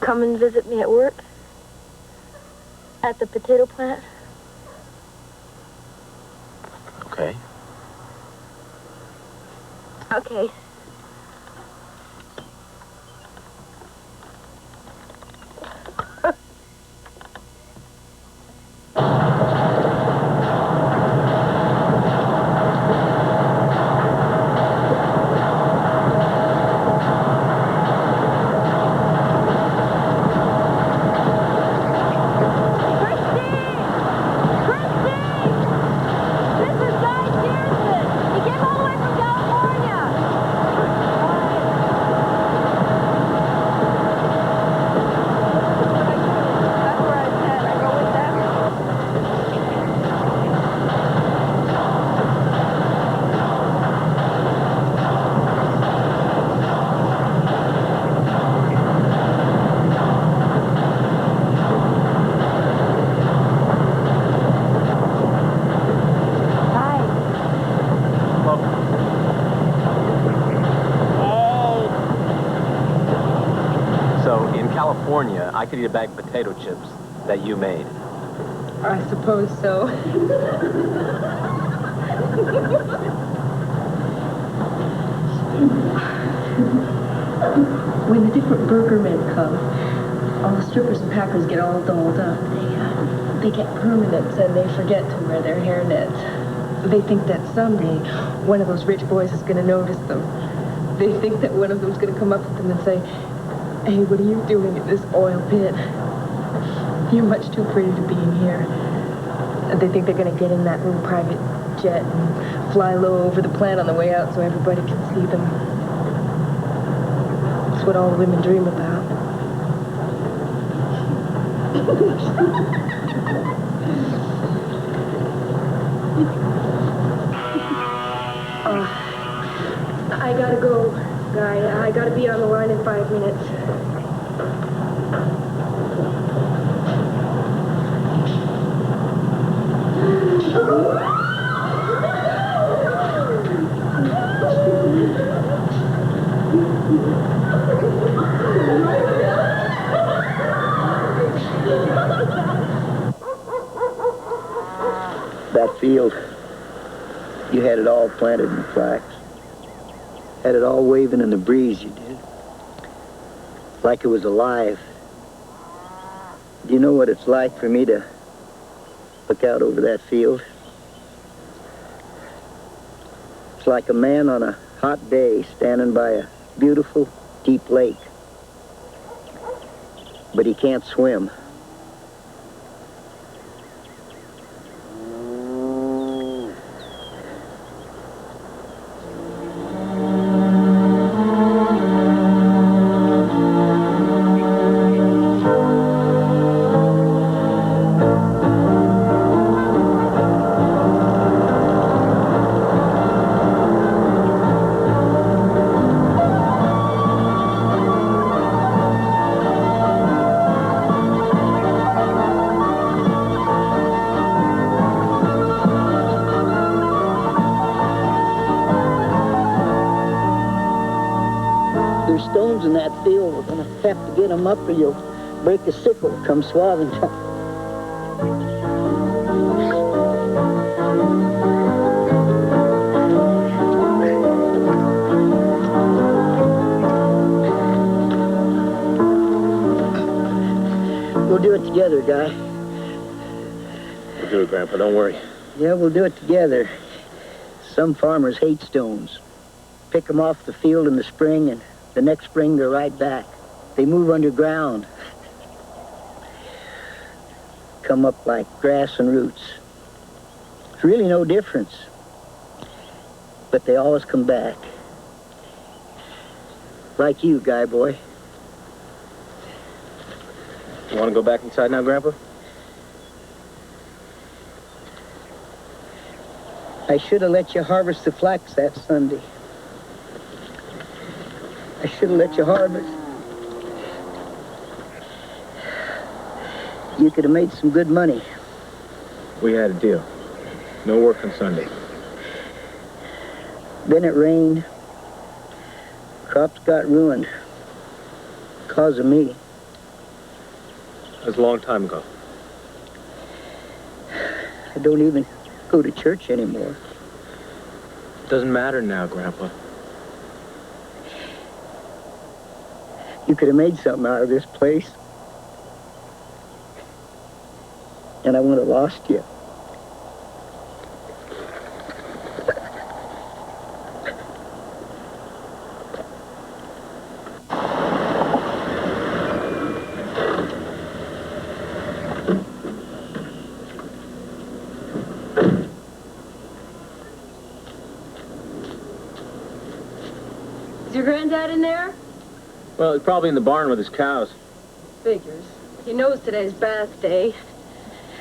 Come and visit me at work. At the potato plant. Okay. Okay. California, I could eat a bag of potato chips that you made. I suppose so. When the different burger men come, all the strippers and packers get all dolled up. They get permanents and they forget to wear their hairnets. They think that someday one of those rich boys is going to notice them. They think that one of them's going to come up to them and say, "Hey, what are you doing in this oil pit? You're much too pretty to be in here." And they think they're going to get in that little private jet and fly low over the plant on the way out so everybody can see them. It's what all the women dream about. I gotta go, Guy. I gotta be on the line in 5 minutes. field. You had it all planted in flax. Had it all waving in the breeze, you did. Like it was alive. Do you know what it's like for me to look out over that field? It's like a man on a hot day standing by a beautiful, deep lake. But he can't swim. There's stones in that field. We're gonna have to get them up or you'll break a sickle come swathing time. We'll do it together, Guy. We'll do it, Grandpa. Don't worry. Yeah, we'll do it together. Some farmers hate stones. Pick them off the field in the spring, and the next spring they're right back. They move underground. Come up like grass and roots. It's really no difference. But they always come back. Like you, Guy boy. You want to go back inside now, Grandpa? I should have let you harvest the flax that Sunday. I should have let you harvest. You could have made some good money. We had a deal. No work on Sunday. Then it rained. Crops got ruined. Because of me. That was a long time ago. I don't even go to church anymore. It doesn't matter now, Grandpa. You could have made something out of this place. And I wouldn't have lost you. Is your granddad in there? Well, he's probably in the barn with his cows. Figures. He knows today's bath day.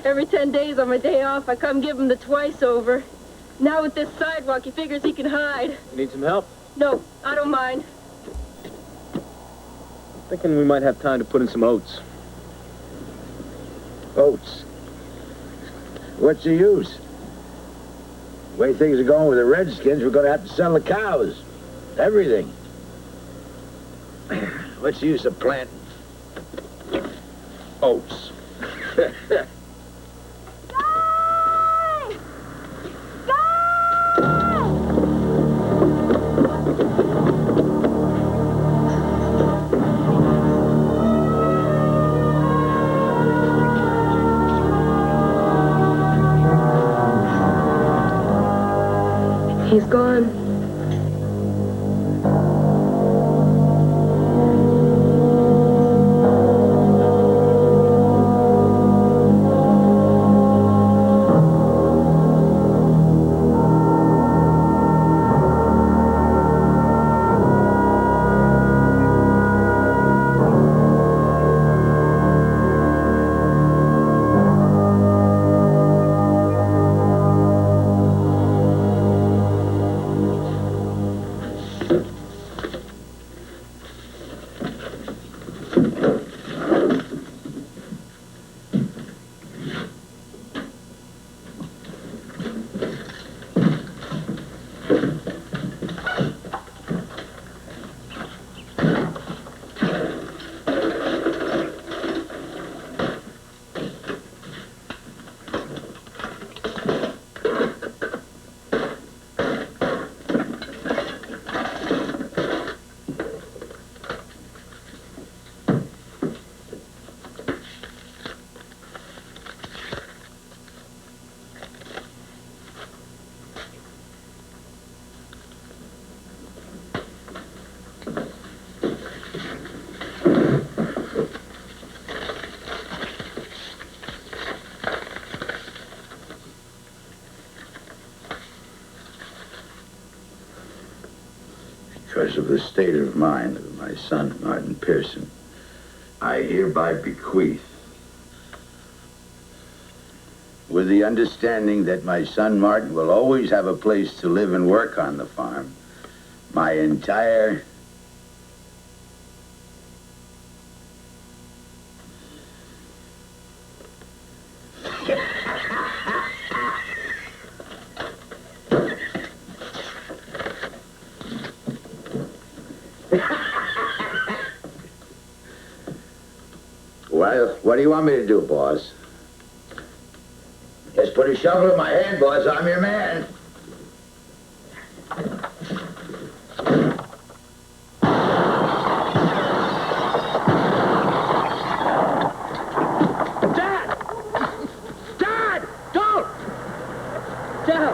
Every 10 days on my day off, I come give him the twice over. Now with this sidewalk, he figures he can hide. You need some help? No, I don't mind. Thinking we might have time to put in some oats. Oats. What's the use? The way things are going with the Redskins, we're going to have to sell the cows. Everything. What's the use of planting oats? He's gone. because of the state of mind of my son, Martin Pearson, I hereby bequeath, with the understanding that my son Martin will always have a place to live and work on the farm, my entire Well, what do you want me to do, boss? Just put a shovel in my hand, boss. I'm your man. Dad! Dad! Don't! Dad!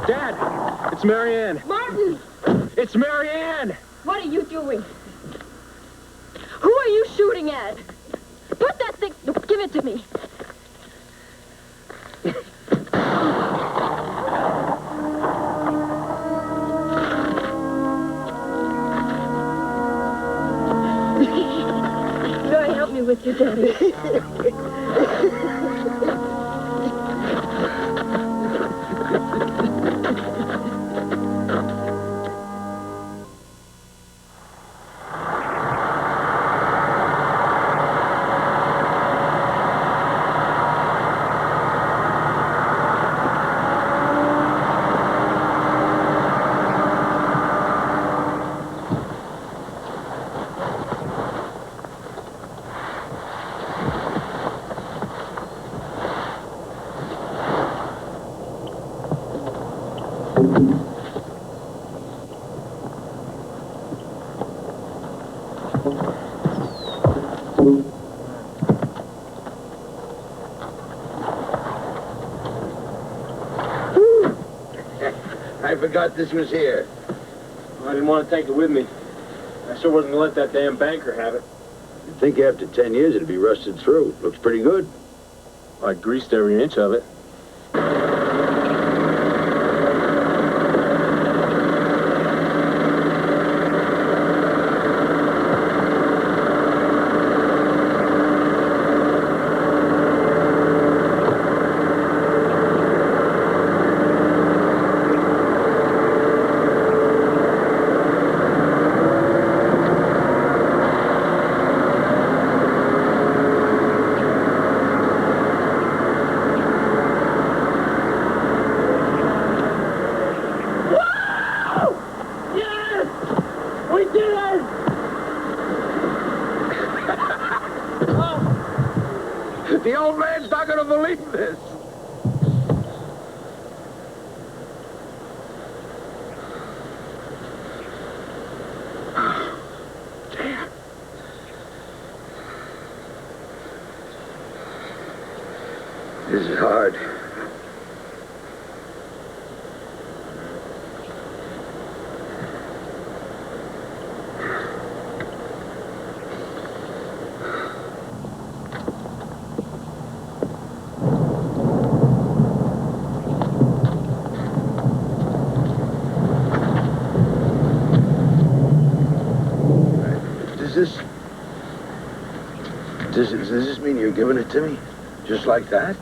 Dad! It's Marianne. Martin! It's Marianne! What are you doing? Who are you shooting at? Put that thing... No, give it to me. You gotta help me with your daddy. I forgot this was here. I didn't want to take it with me. I sure wasn't going to let that damn banker have it. You'd think after 10 years it'd be rusted through. Looks pretty good. I greased every inch of it. The old man's not going to believe this. Damn. This is hard. Does this mean you're giving it to me? Just like that?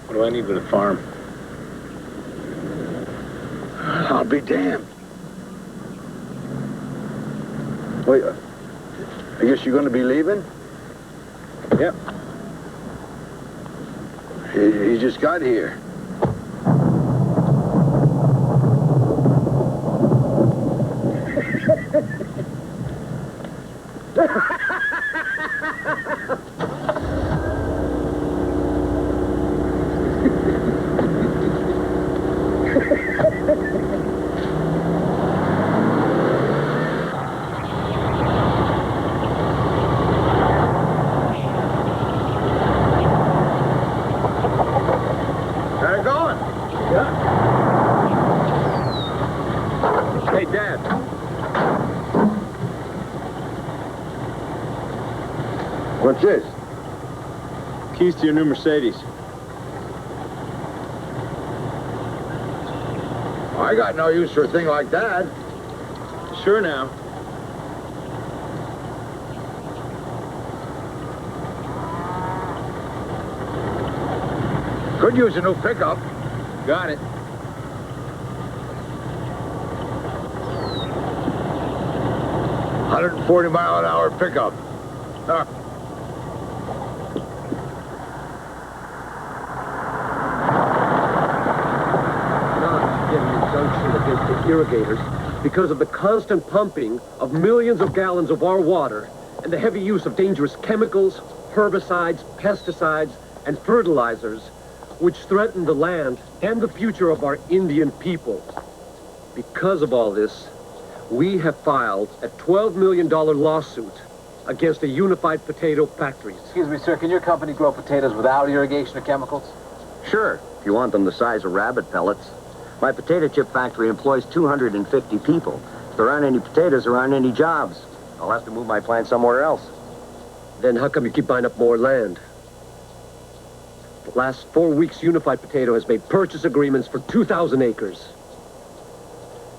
What do I need with a farm? I'll be damned. Wait, I guess you're going to be leaving? Yep. You just got here. Hey, Dad. What's this? Keys to your new Mercedes. I got no use for a thing like that. Sure now. Could use a new pickup. Got it. $140-mile-an-hour pickup. Huh. Not get an injunction against the irrigators because of the constant pumping of millions of gallons of our water and the heavy use of dangerous chemicals, herbicides, pesticides, and fertilizers, which threaten the land and the future of our Indian people. Because of all this, we have filed a $12 million lawsuit against the Unified Potato Factories. Excuse me, sir, can your company grow potatoes without irrigation or chemicals? Sure, if you want them the size of rabbit pellets. My potato chip factory employs 250 people. If there aren't any potatoes, there aren't any jobs. I'll have to move my plant somewhere else. Then how come you keep buying up more land? The last 4 weeks, Unified Potato has made purchase agreements for 2,000 acres.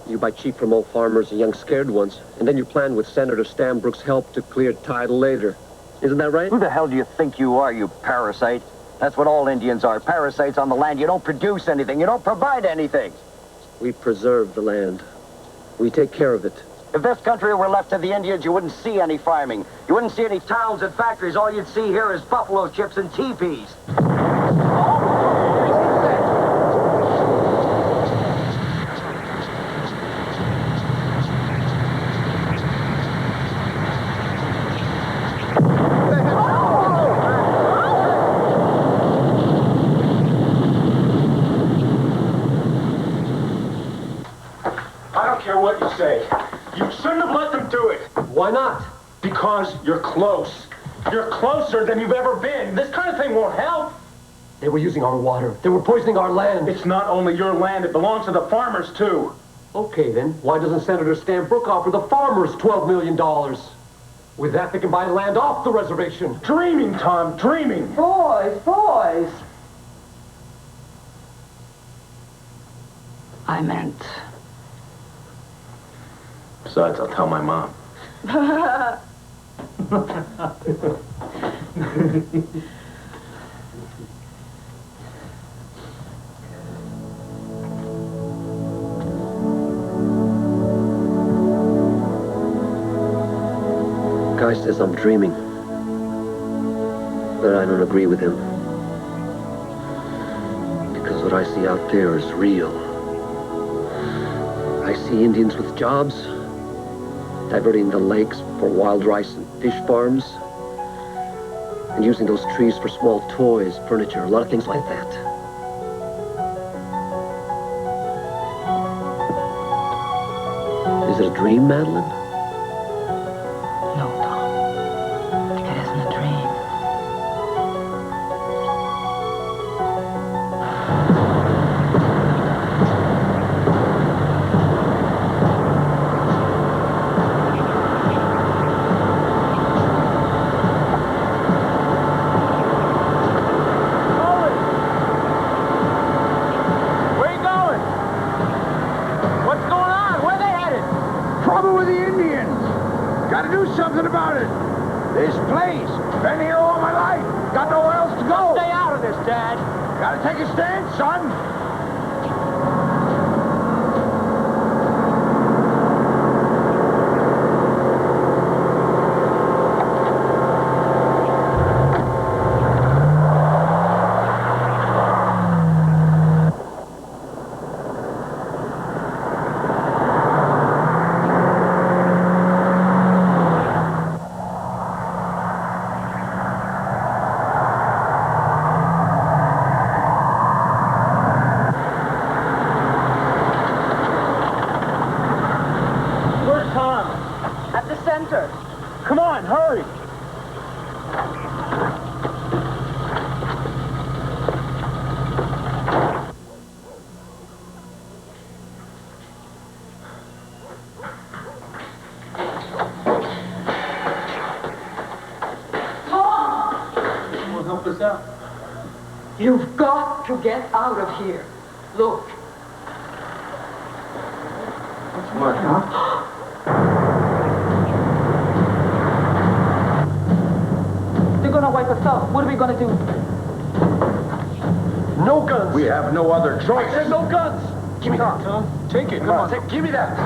You buy cheap from old farmers and young scared ones, and then you plan with Senator Stanbrook's help to clear title later. Isn't that right? Who the hell do you think you are, you parasite? That's what all Indians are, parasites on the land. You don't produce anything. You don't provide anything. We preserve the land. We take care of it. If this country were left to the Indians, you wouldn't see any farming. You wouldn't see any towns and factories. All you'd see here is buffalo chips and teepees. What you say. You shouldn't have let them do it. Why not? Because you're close. You're closer than you've ever been. This kind of thing won't help. They were using our water. They were poisoning our land. It's not only your land, it belongs to the farmers, too. Okay, then. Why doesn't Senator Stanbrook offer the farmers $12 million? With that, they can buy land off the reservation. Dreaming, Tom, dreaming. Boys. I meant... Besides, I'll tell my mom. Guy says I'm dreaming. But I don't agree with him. Because what I see out there is real. I see Indians with jobs, diverting the lakes for wild rice and fish farms, and using those trees for small toys, furniture, a lot of things like that. Is it a dream, Madeline? No, Tom. It isn't a dream. Something about it. This place. Been here all my life. Got nowhere else to go. Stay out of this, Dad. Gotta take a stand, son. Come on, hurry. Will help us out. You've got to get out of here. Look, What, huh? They're gonna wipe us out. What are we gonna do? No guns. We have no other choice. There's no guns. Give me that. Tom, take it. Come on. Give me that.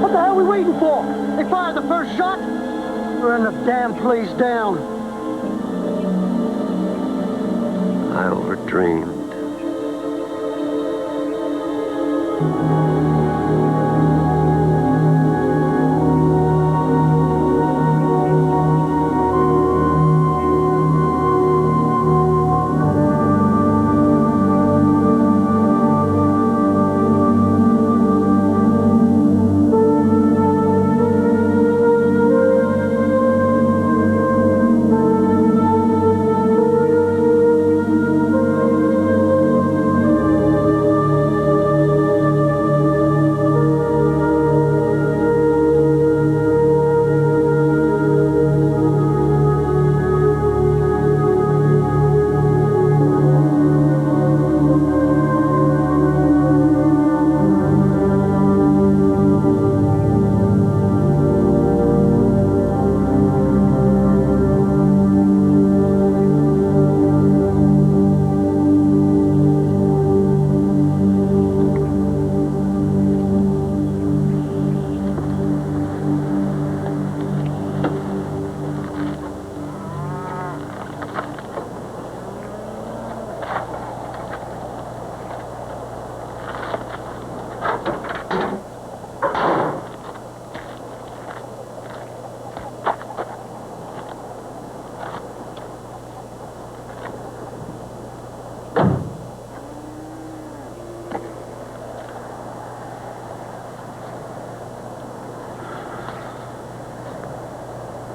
What the hell are we waiting for? They fired the first shot? Burn the damn place down. I overdreamed.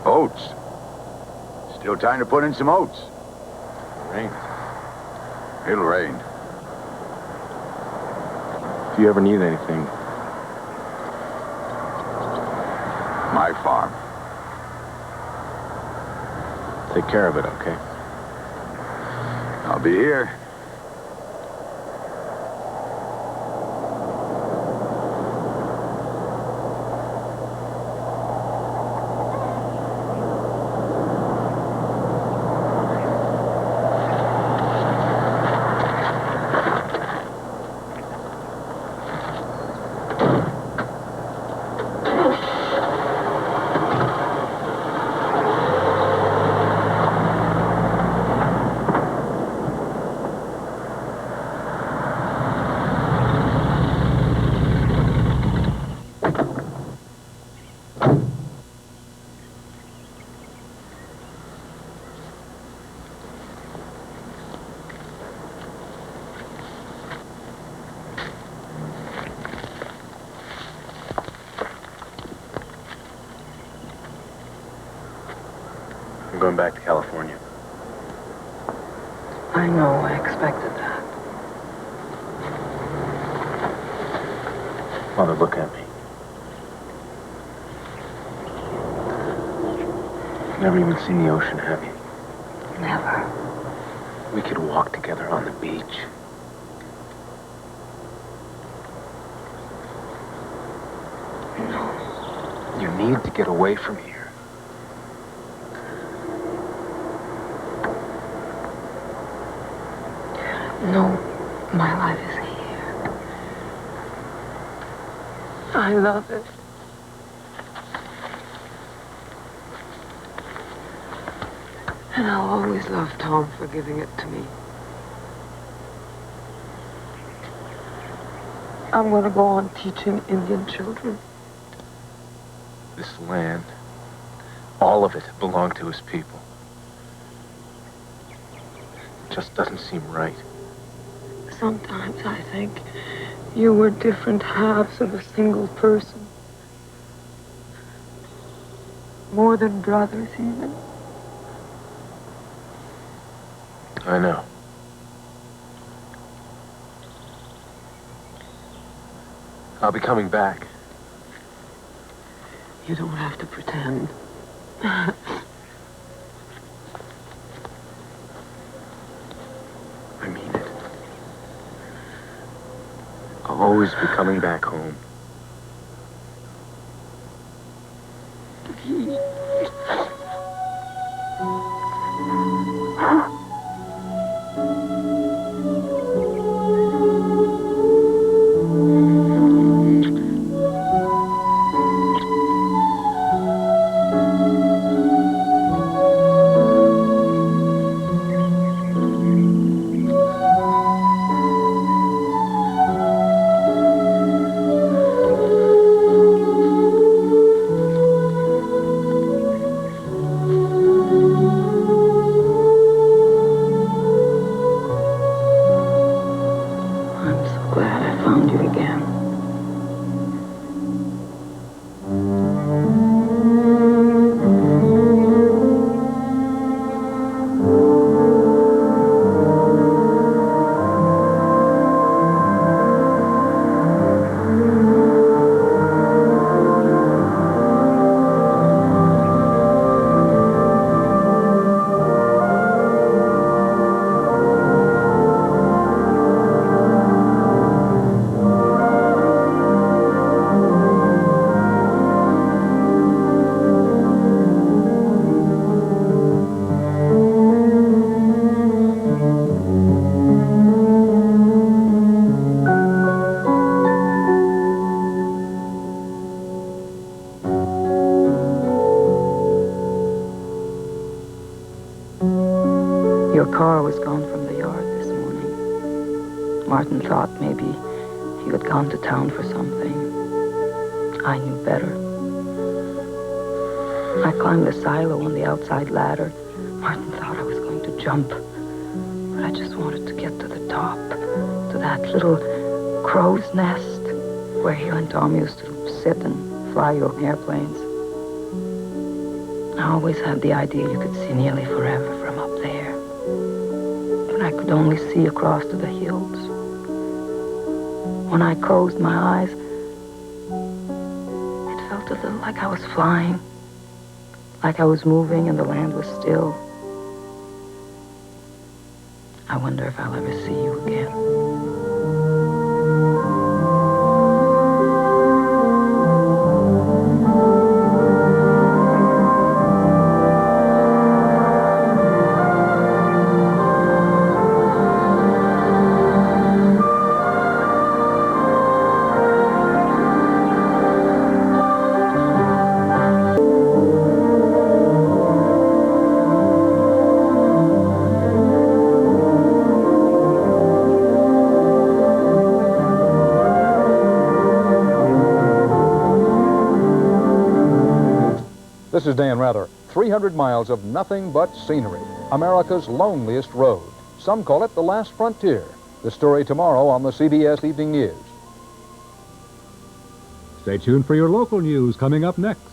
Oats. Still time to put in some oats. Rain. It'll rain. If you ever need anything, My farm. take care of it, okay? I'll be here. I'm going back to California. I know, I expected that. Mother, look at me. You've never even seen the ocean, have you? Never. We could walk together on the beach. No. You need to get away from here. No, my life is here. I love it. And I'll always love Tom for giving it to me. I'm going to go on teaching Indian children. This land, all of it belonged to his people. It just doesn't seem right. Sometimes I think you were different halves of a single person. More than brothers, even. I know. I'll be coming back. You don't have to pretend. I mean it. I'll always be coming back home. Your car was gone from the yard this morning. Martin thought maybe you had gone to town for something. I knew better. I climbed the silo on the outside ladder. Martin thought I was going to jump. But I just wanted to get to the top, to that little crow's nest where you and Tom used to sit and fly your airplanes. I always had the idea you could see nearly forever from up there. But I could only see across to the hills. When I closed my eyes, it felt a little like I was flying, like I was moving and the land was still. I wonder if I'll ever see you again. This is Dan Rather. 300 miles of nothing but scenery. America's loneliest road. Some call it the last frontier. The story tomorrow on the CBS Evening News. Stay tuned for your local news coming up next.